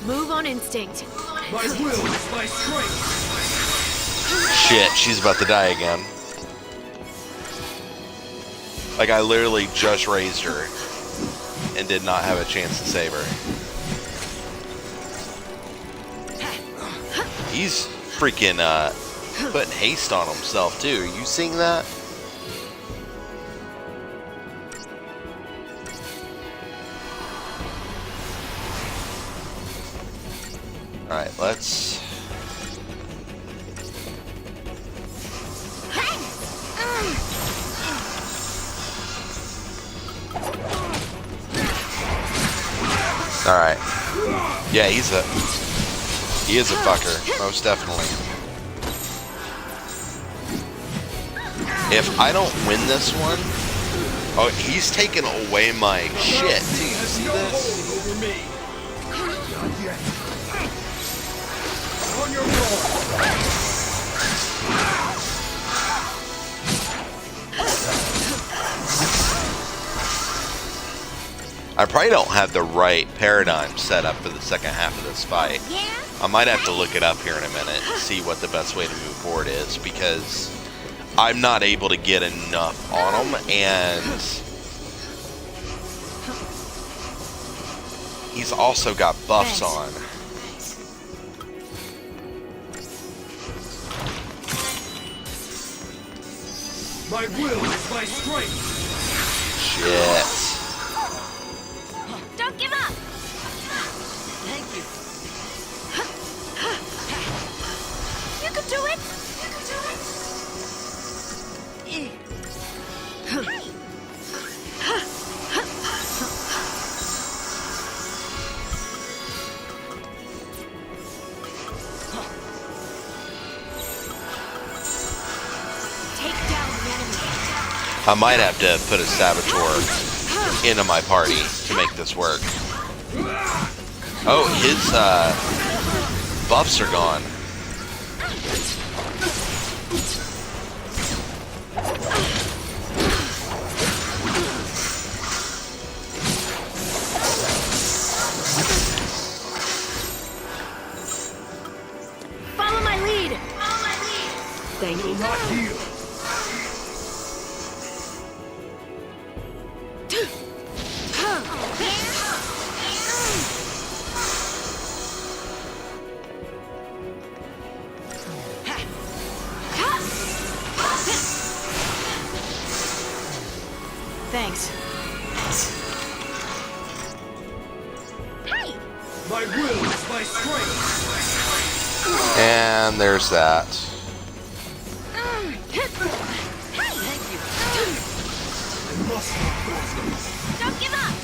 Move on instinct. My will is my strength. Shit, she's about to die again. Like, I literally just raised her and did not have a chance to save her. He's freaking putting haste on himself too. Are you seeing that? Alright, let's... Alright. Yeah, he is a fucker, most definitely. If I don't win this one... Oh, he's taking away my shit. Do you Has see no this? hold over me. Not yet. On your guard. I probably don't have the right paradigm set up for the second half of this fight. Yeah? I might have to look it up here in a minute and see what the best way to move forward is, because I'm not able to get enough on him, and he's also got buffs on. My will is my strength. Shit. Don't give up! Thank you. You can do it! Take down the enemy. I might have to put a saboteur into my party to make this work. Oh, his buffs are gone. Follow my lead. Thank you. Not heal. Thanks. Hey! My will is my strength. And there's that. Thank you. I must not lose them. Don't give up!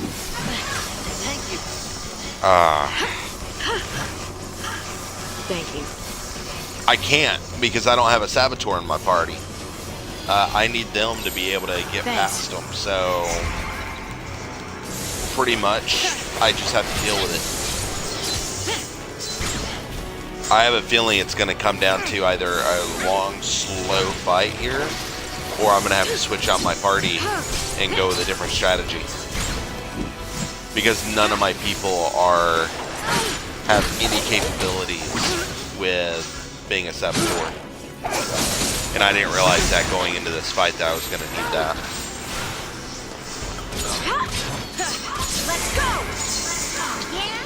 Thank you. Thank you. I can't, because I don't have a saboteur in my party. I need them to be able to get Thanks. past them, so pretty much I just have to deal with it. I have a feeling it's going to come down to either a long, slow fight here, or I'm going to have to switch out my party and go with a different strategy. Because none of my people have any capabilities with being a saboteur. And I didn't realize that going into this fight that I was going to need that. Let's go! Yeah?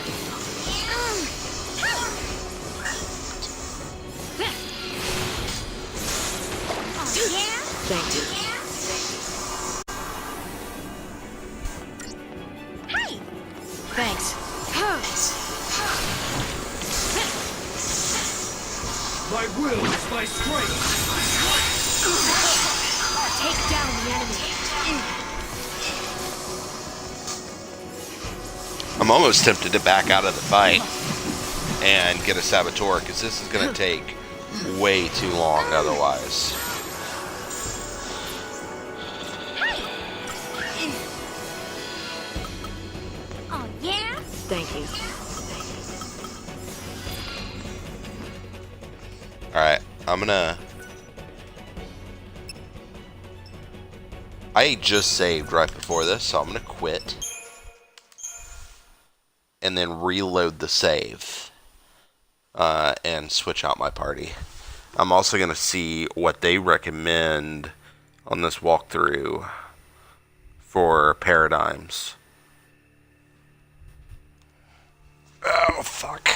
Yeah? Thank you. Hey! Thanks. My will is my strength. Take down the enemy. I'm almost tempted to back out of the fight and get a saboteur, because this is going to take way too long otherwise. Oh, yeah? Thank you. Alright, I just saved right before this, so I'm gonna quit. And then reload the save. And switch out my party. I'm also gonna see what they recommend on this walkthrough for paradigms. Oh, fuck.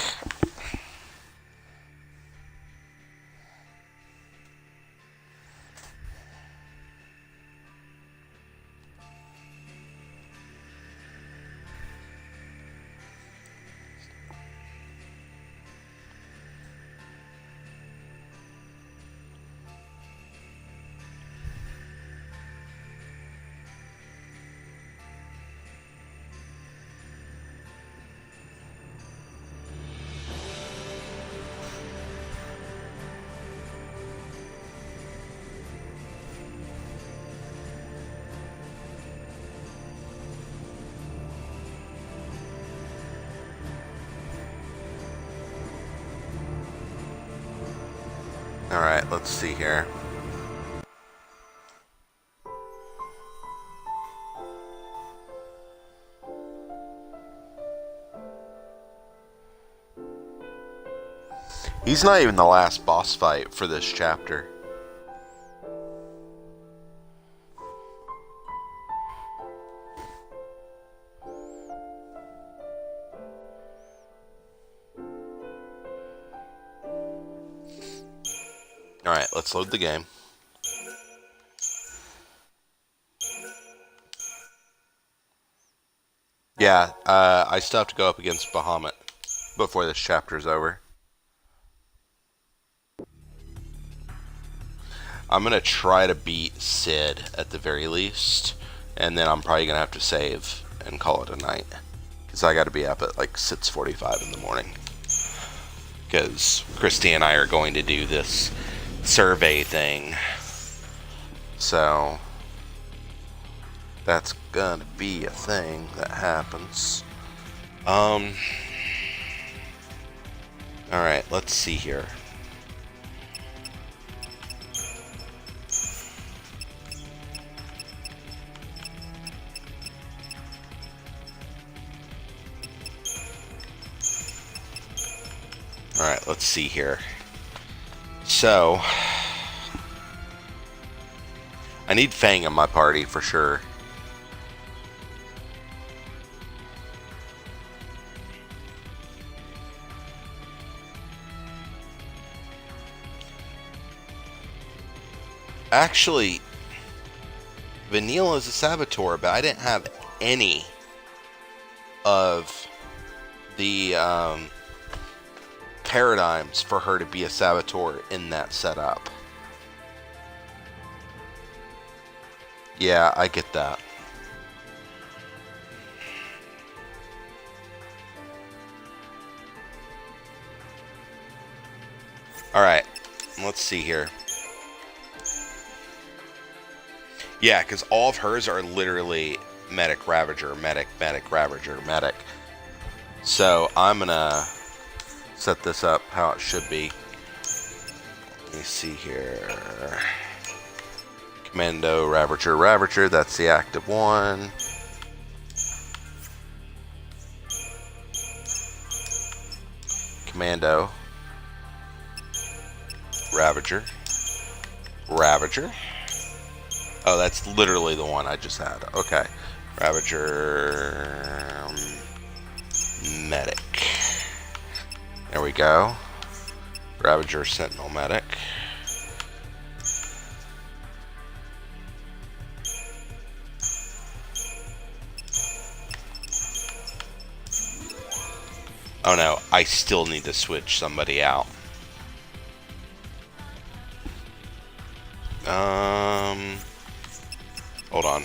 Alright, let's see here. He's not even the last boss fight for this chapter. Alright, let's load the game. Yeah, I still have to go up against Bahamut before this chapter's over. I'm going to try to beat Sid at the very least, and then I'm probably going to have to save and call it a night. Because I got to be up at like 6:45 in the morning. Because Christy and I are going to do this survey thing. So that's gonna be a thing that happens. Alright, let's see here. Alright, let's see here. So I need Fang in my party for sure. Actually, Vanille is a Saboteur, but I didn't have any of the paradigms for her to be a Saboteur in that setup. Yeah, I get that. Alright, let's see here. Yeah, because all of hers are literally Medic, Ravager, Medic, Medic, Ravager, Medic. So I'm gonna set this up how it should be. Let me see here. Commando, Ravager, Ravager, that's the active one. Commando, Ravager, Ravager. Oh, that's literally the one I just had. Okay. Ravager, Medic. There we go. Ravager, Sentinel, Medic. Oh no, I still need to switch somebody out. Hold on.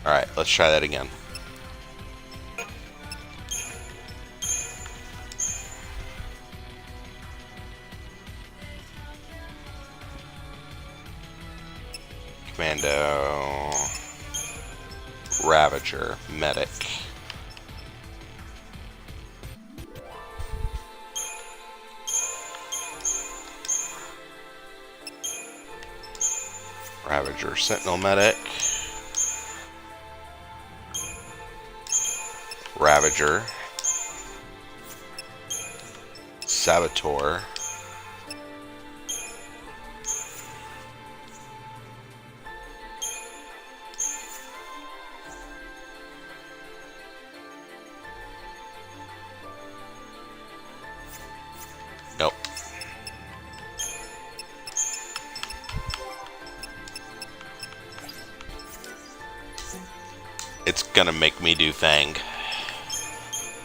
Alright, let's try that again. Commando, Ravager, Medic. Ravager, Sentinel, Medic. Ravager, Saboteur, nope. It's gonna make me do Fang.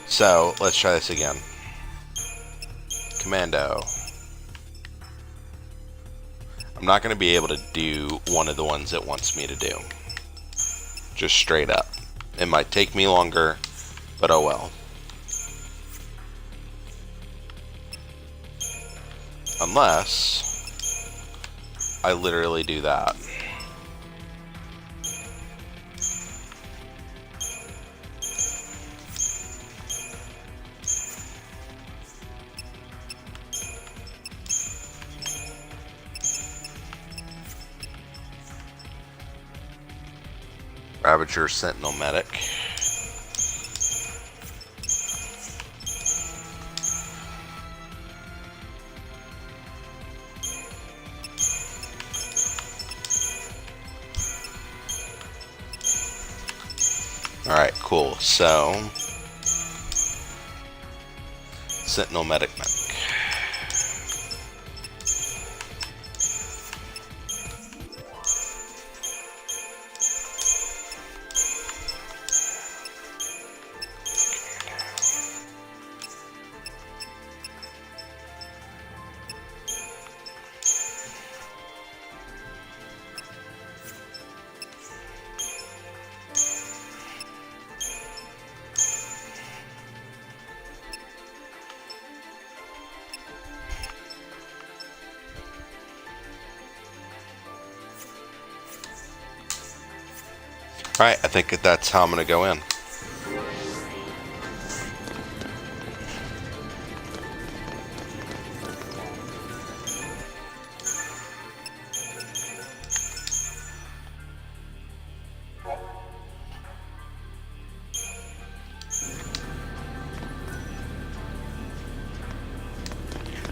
So, let's try this again. Commando. I'm not going to be able to do one of the ones it wants me to do. Just straight up. It might take me longer, but oh well. Unless I literally do that. Ravager Sentinel Medic. Alright, cool. So, Sentinel Medic. Alright, I think that's how I'm going to go in.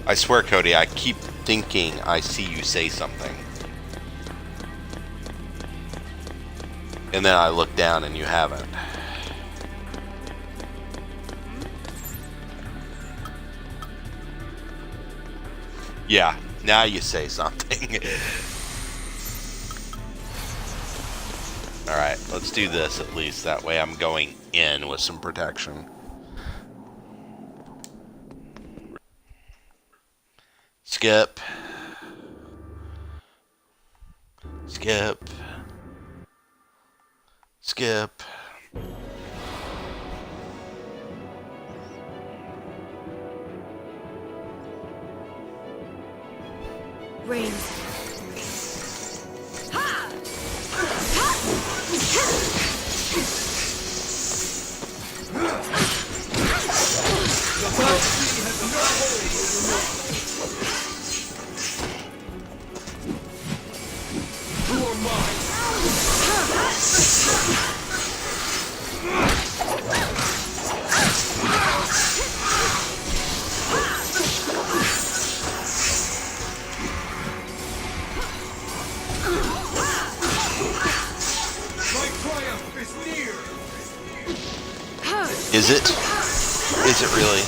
I swear, Cody, I keep thinking I see you say something. And then I look down and you haven't. Yeah, now you say something. Alright, let's do this at least. That way I'm going in with some protection. Skip. Skip. Skip. Rains. Is it? Is it really?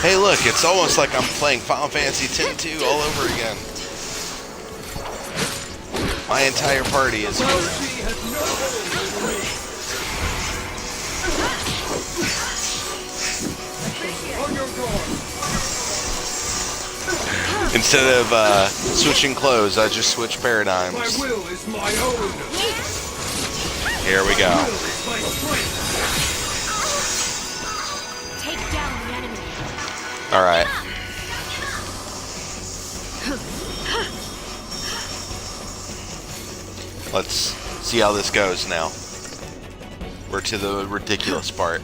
Hey look, it's almost like I'm playing Final Fantasy X-II all over again. My entire party is instead of switching clothes, I just switch paradigms. My will is my own. Here we go. Take down the enemy. Alright. Let's see how this goes now. We're to the ridiculous part.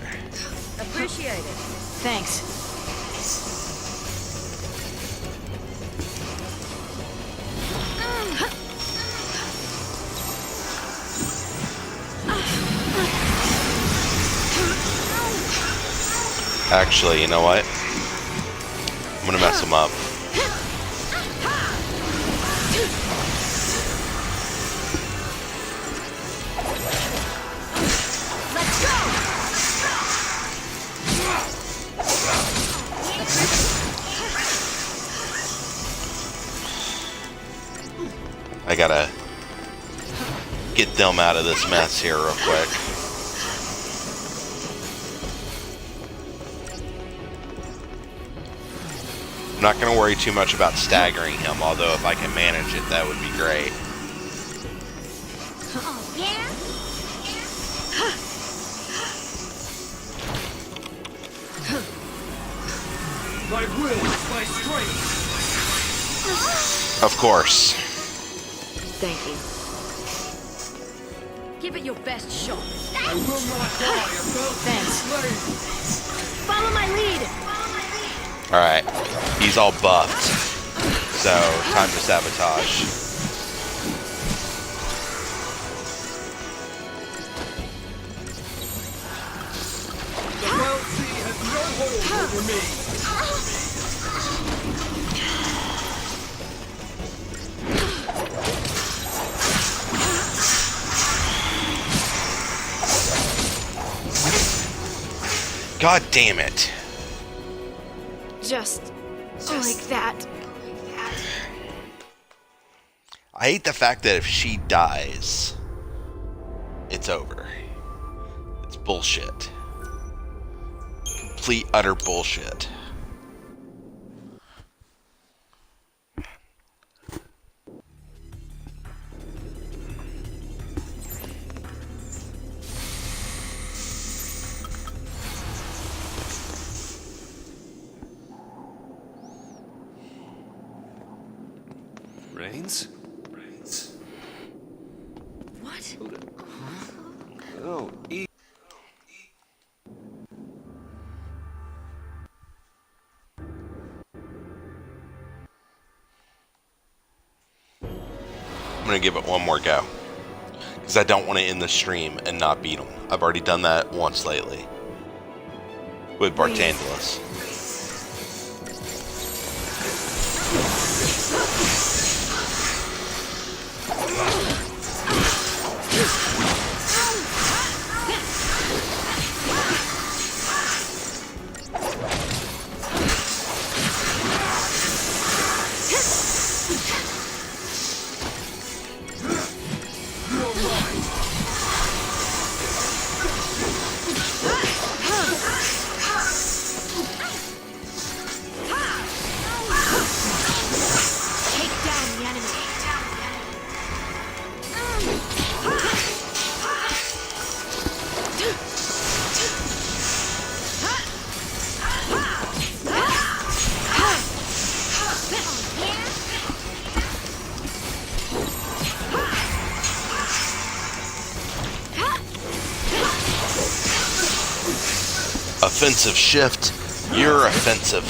Appreciate it. Thanks. Actually, you know what? I'm gonna mess him up. Let's go! I gotta get them out of this mess here real quick. I'm not going to worry too much about staggering him, although if I can manage it, that would be great. Oh, yeah? My will is my strength. Of course. Thank you. Give it your best shot. I will not die if Thanks. slain. Follow my lead. Alright. He's all buffed. So, time to sabotage. The Sea has no hold over me. God damn it. Just like that. I hate the fact that if she dies, it's over. It's bullshit. Complete, utter bullshit. Reigns? What? Oh, I'm gonna give it one more go. Because I don't want to end the stream and not beat him. I've already done that once lately. With Bartandulus. Take down the enemy. Offensive shift. You're offensive.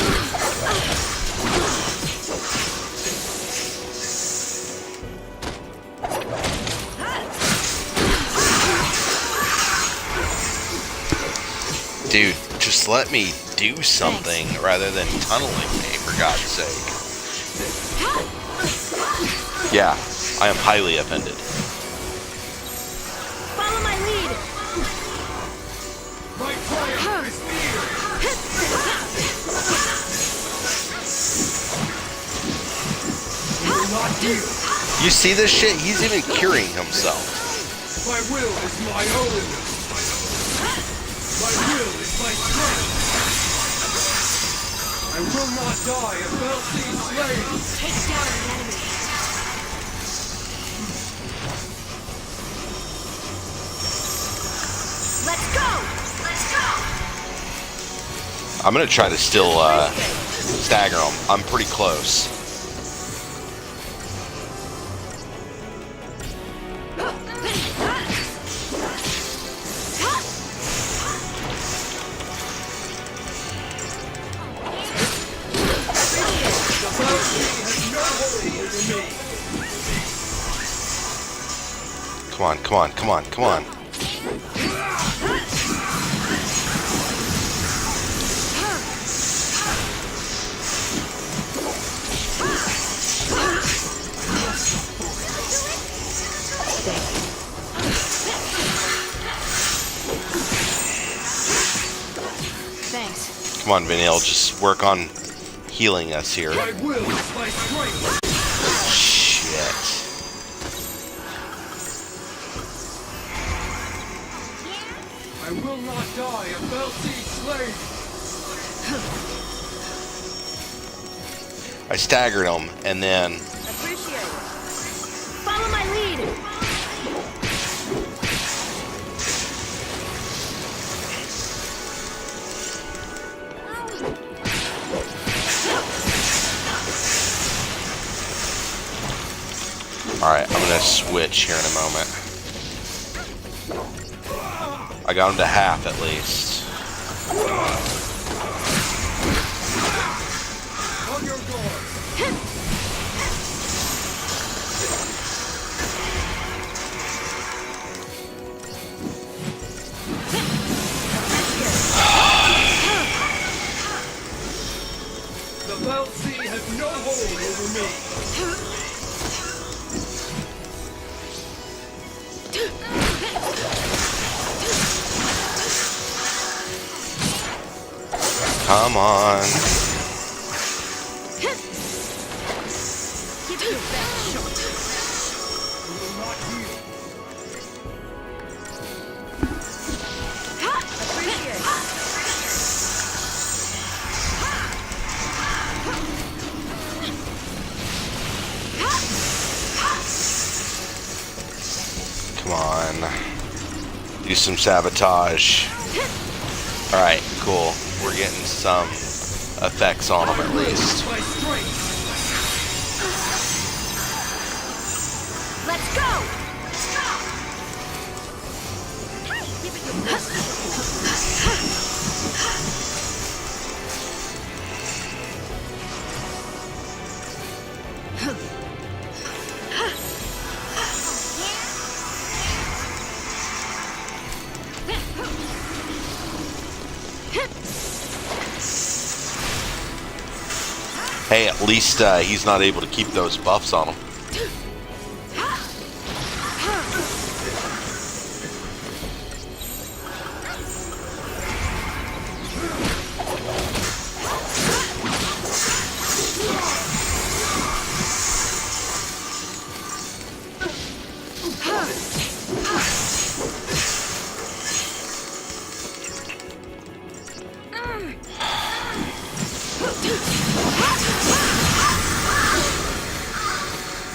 Dude, just let me do something rather than tunneling me, for God's sake. Yeah, I am highly offended. Follow my lead. My triumph is near. I will not yield. You see this shit? He's even curing himself. My will is my own. My will is my strength. I will not die if Belsi slain. Take down the enemy. Let's go. I'm gonna try to still stagger him. I'm pretty close. Come on, come on, come on, come on. Thanks. Come on, Vanille, just work on healing us here. My will is my strength. Shit. I will not die if Belsi slain. I staggered him, and then Appreciate it. Follow my lead. Alright, I'm gonna switch here in a moment. I got him to half at least. On your guard. The Valsea has no hold over me. Come on. Give it your best shot. We will not yield. Appreciate it. Come on. Do some sabotage. Alright, cool. We're getting some effects on them at least. My strength. Let's go. Hey, give it your best Hey, at least he's not able to keep those buffs on him.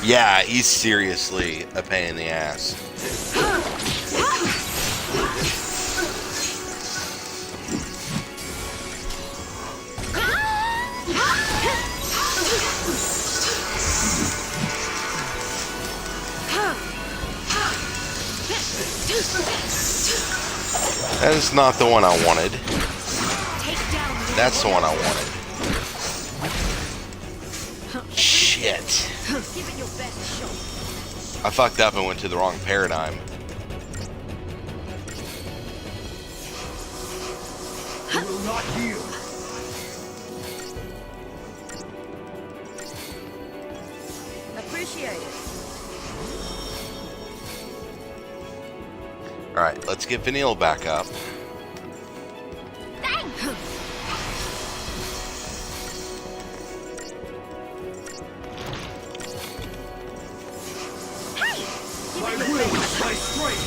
Yeah, he's seriously a pain in the ass. That is not the one I wanted. That's the one I wanted. Shit. Give it your best shot. I fucked up and went to the wrong paradigm. We will not yield. Appreciate it. Alright, let's get Vanille back up. My will is my strength.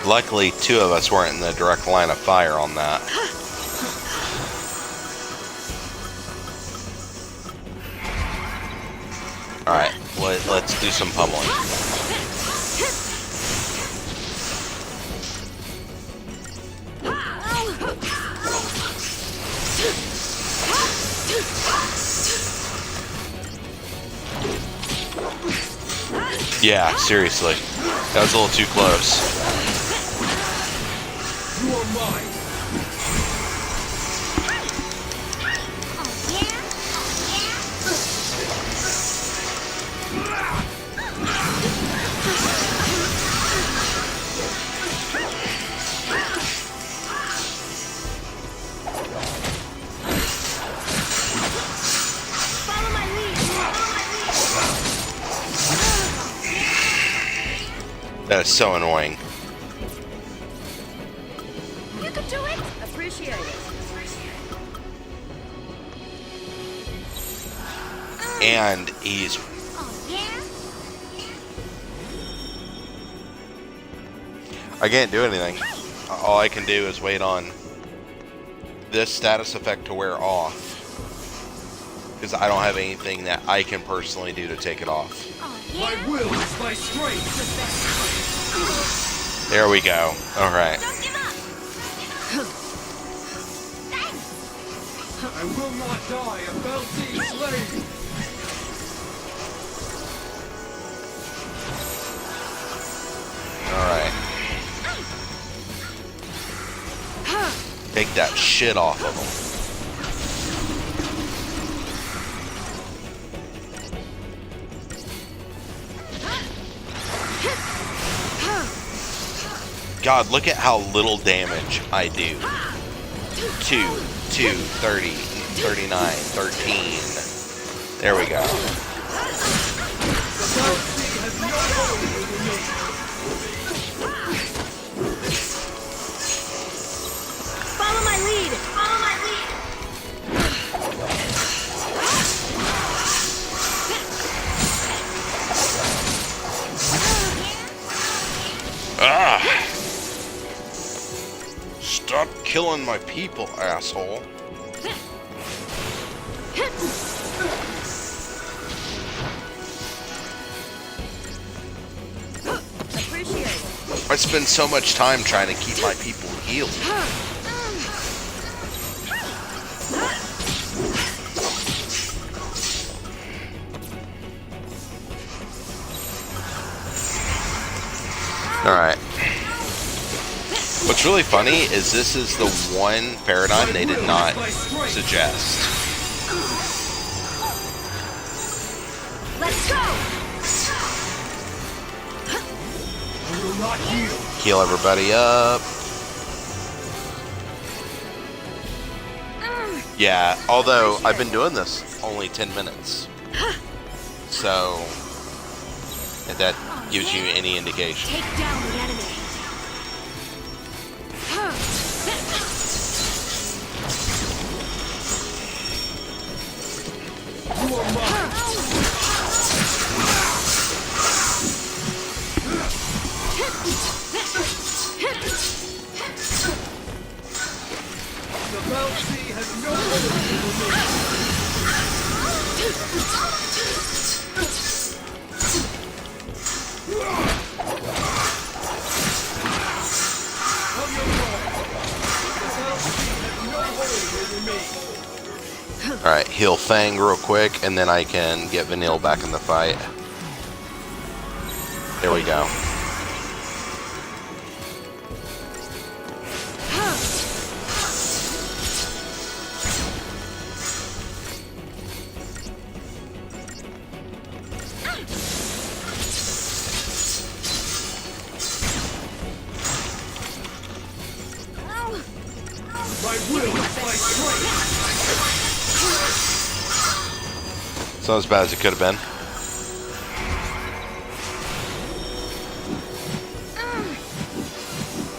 Luckily, two of us weren't in the direct line of fire on that. Alright, let's do some pummeling. Yeah, seriously. That was a little too close. You are mine. Follow my lead. That is so annoying. You can do it. Appreciate it. And he's... Oh, yeah? I can't do anything. All I can do is wait on this status effect to wear off. Because I don't have anything that I can personally do to take it off. Oh, My yeah? will is my strength. There we go. Alright. Don't give up! Thanks! I will not die a Belty slave! Alright. Take that shit off of him. God, look at how little damage I do. 2, 30, 39, 13. There we go. Follow my lead! Follow my lead! Ah! Stop killing my people, asshole. Appreciate it. I spend so much time trying to keep my people healed. Alright. What's really funny is this is the one paradigm they did not suggest. Let's go! I will not yield! Heal everybody up. Yeah, although I've been doing this only 10 minutes. So, if that gives you any indication. Take down the enemy. You are mine! The Belty has no hold over me! On your mark! The Belty has no hold over me! Alright, heal Fang real quick, and then I can get Vanille back in the fight. There we go. My will is my strength! It's not as bad as it could have been.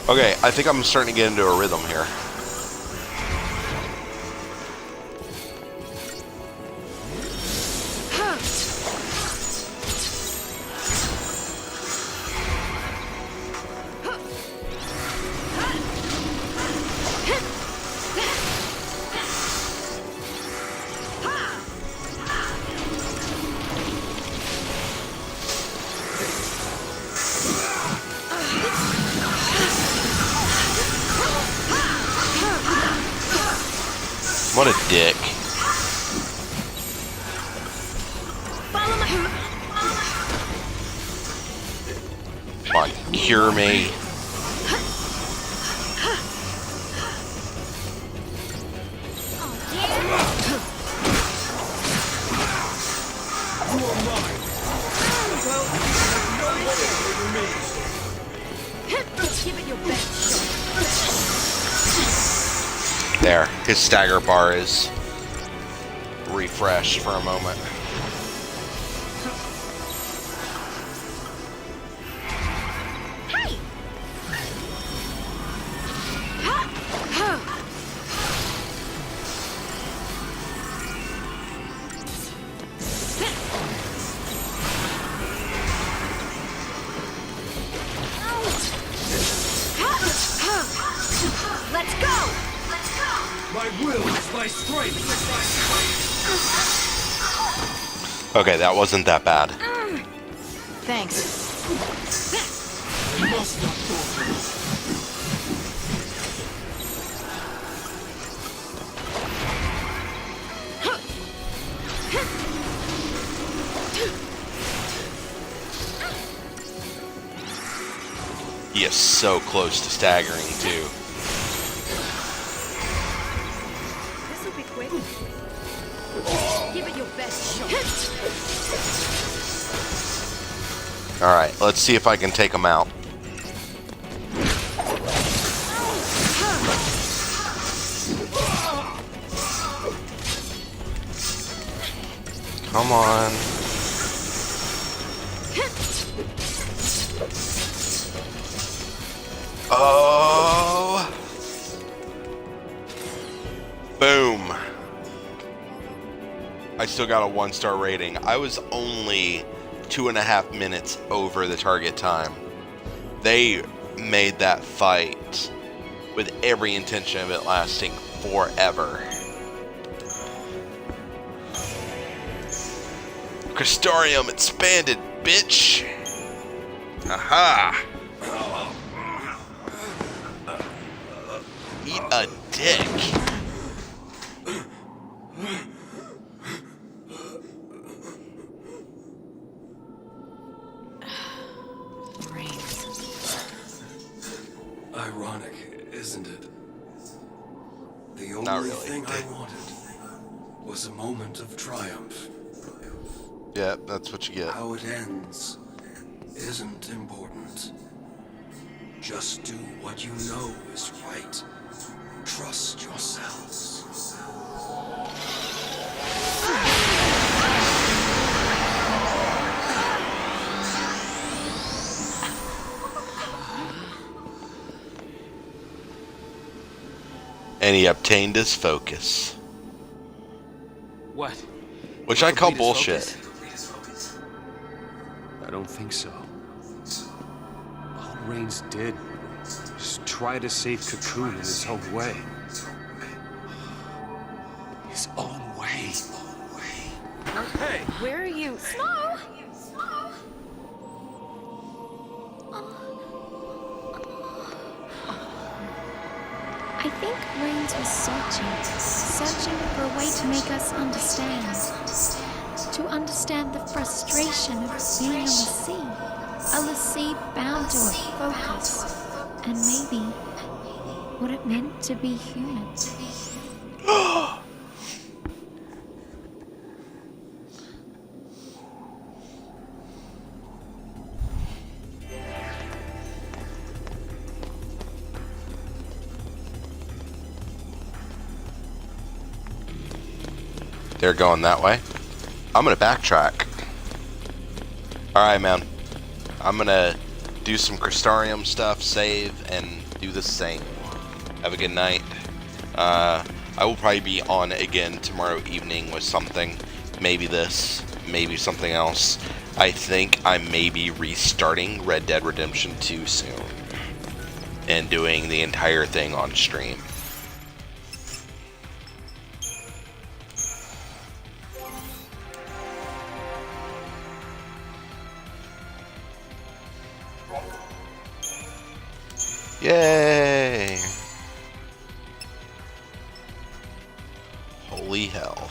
Okay, I think I'm starting to get into a rhythm here. What a dick. Follow my... Come on, cure me. You are mine! The Belty has no hold over me! Give it your best shot. There, his stagger bar is refreshed for a moment. Hey! Let's go! My will is my strength! Okay, that wasn't that bad. Thanks. I must not go through this. He is so close to staggering, too. This'll be quick. Give it your best shot. Alright, let's see if I can take him out. Come on. Oh! Boom. I still got a 1-star rating. I was only 2.5 minutes over the target time. They made that fight with every intention of it lasting forever. Crystarium expanded, bitch! Aha! Eat a dick. Ironic, isn't it? The only Not really. thing I wanted was a moment of triumph. Yep, that's what you get. How it ends isn't important. Just do what you know is right. Trust yourselves. And he obtained his focus. What? Which I call Complete his bullshit. focus? I don't think so. All Rains did was try to save Cocoon in his own way. His own way. Hey! Where are you? Snow! I think Rains was searching for a way to make us understand. To understand the frustration of being a Lassie bound to a focus, and maybe what it meant to be human. They're going that way. I'm gonna backtrack. Alright, man. I'm gonna do some Crystarium stuff, save, and do the same. Have a good night. I will probably be on again tomorrow evening with something. Maybe this, maybe something else. I think I may be restarting Red Dead Redemption 2 soon. And doing the entire thing on stream. Yay! Holy hell.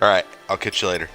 Alright, I'll catch you later.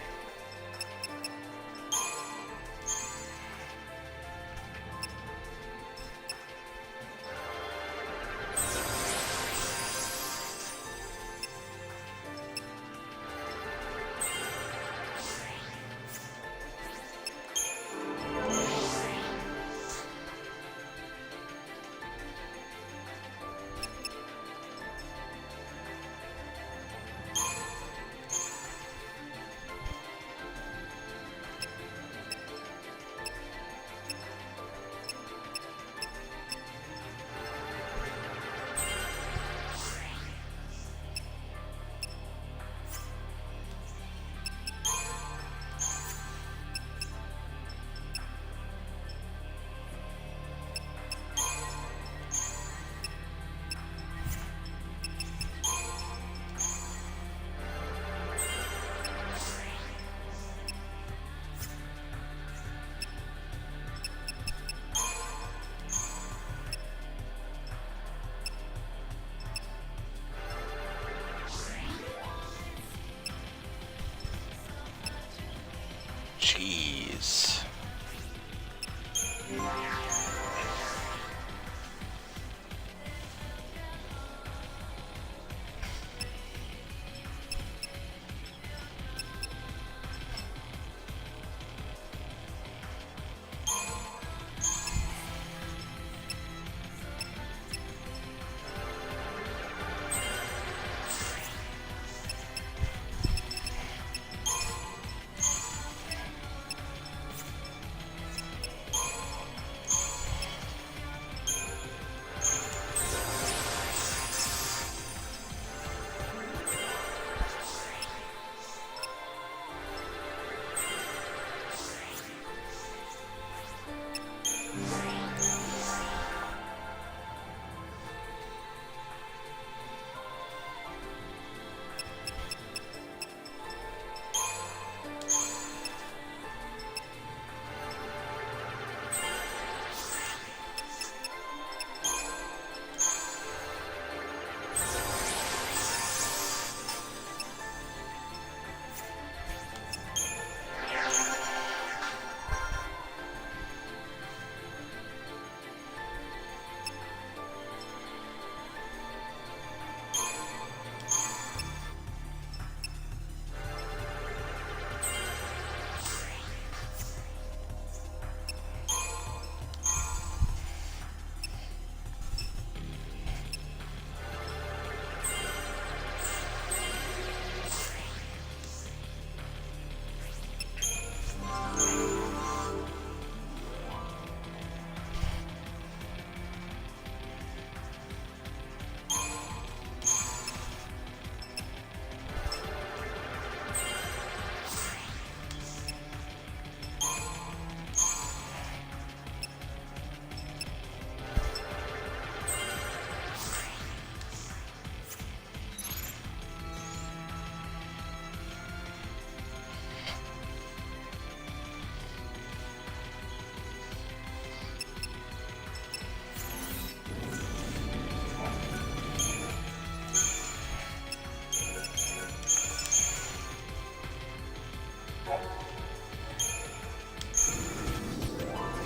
Jeez.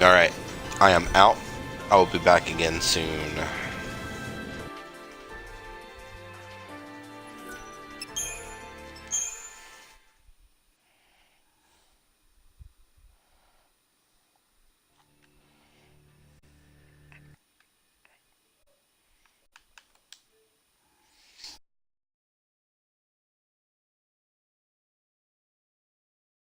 Alright, I am out. I will be back again soon.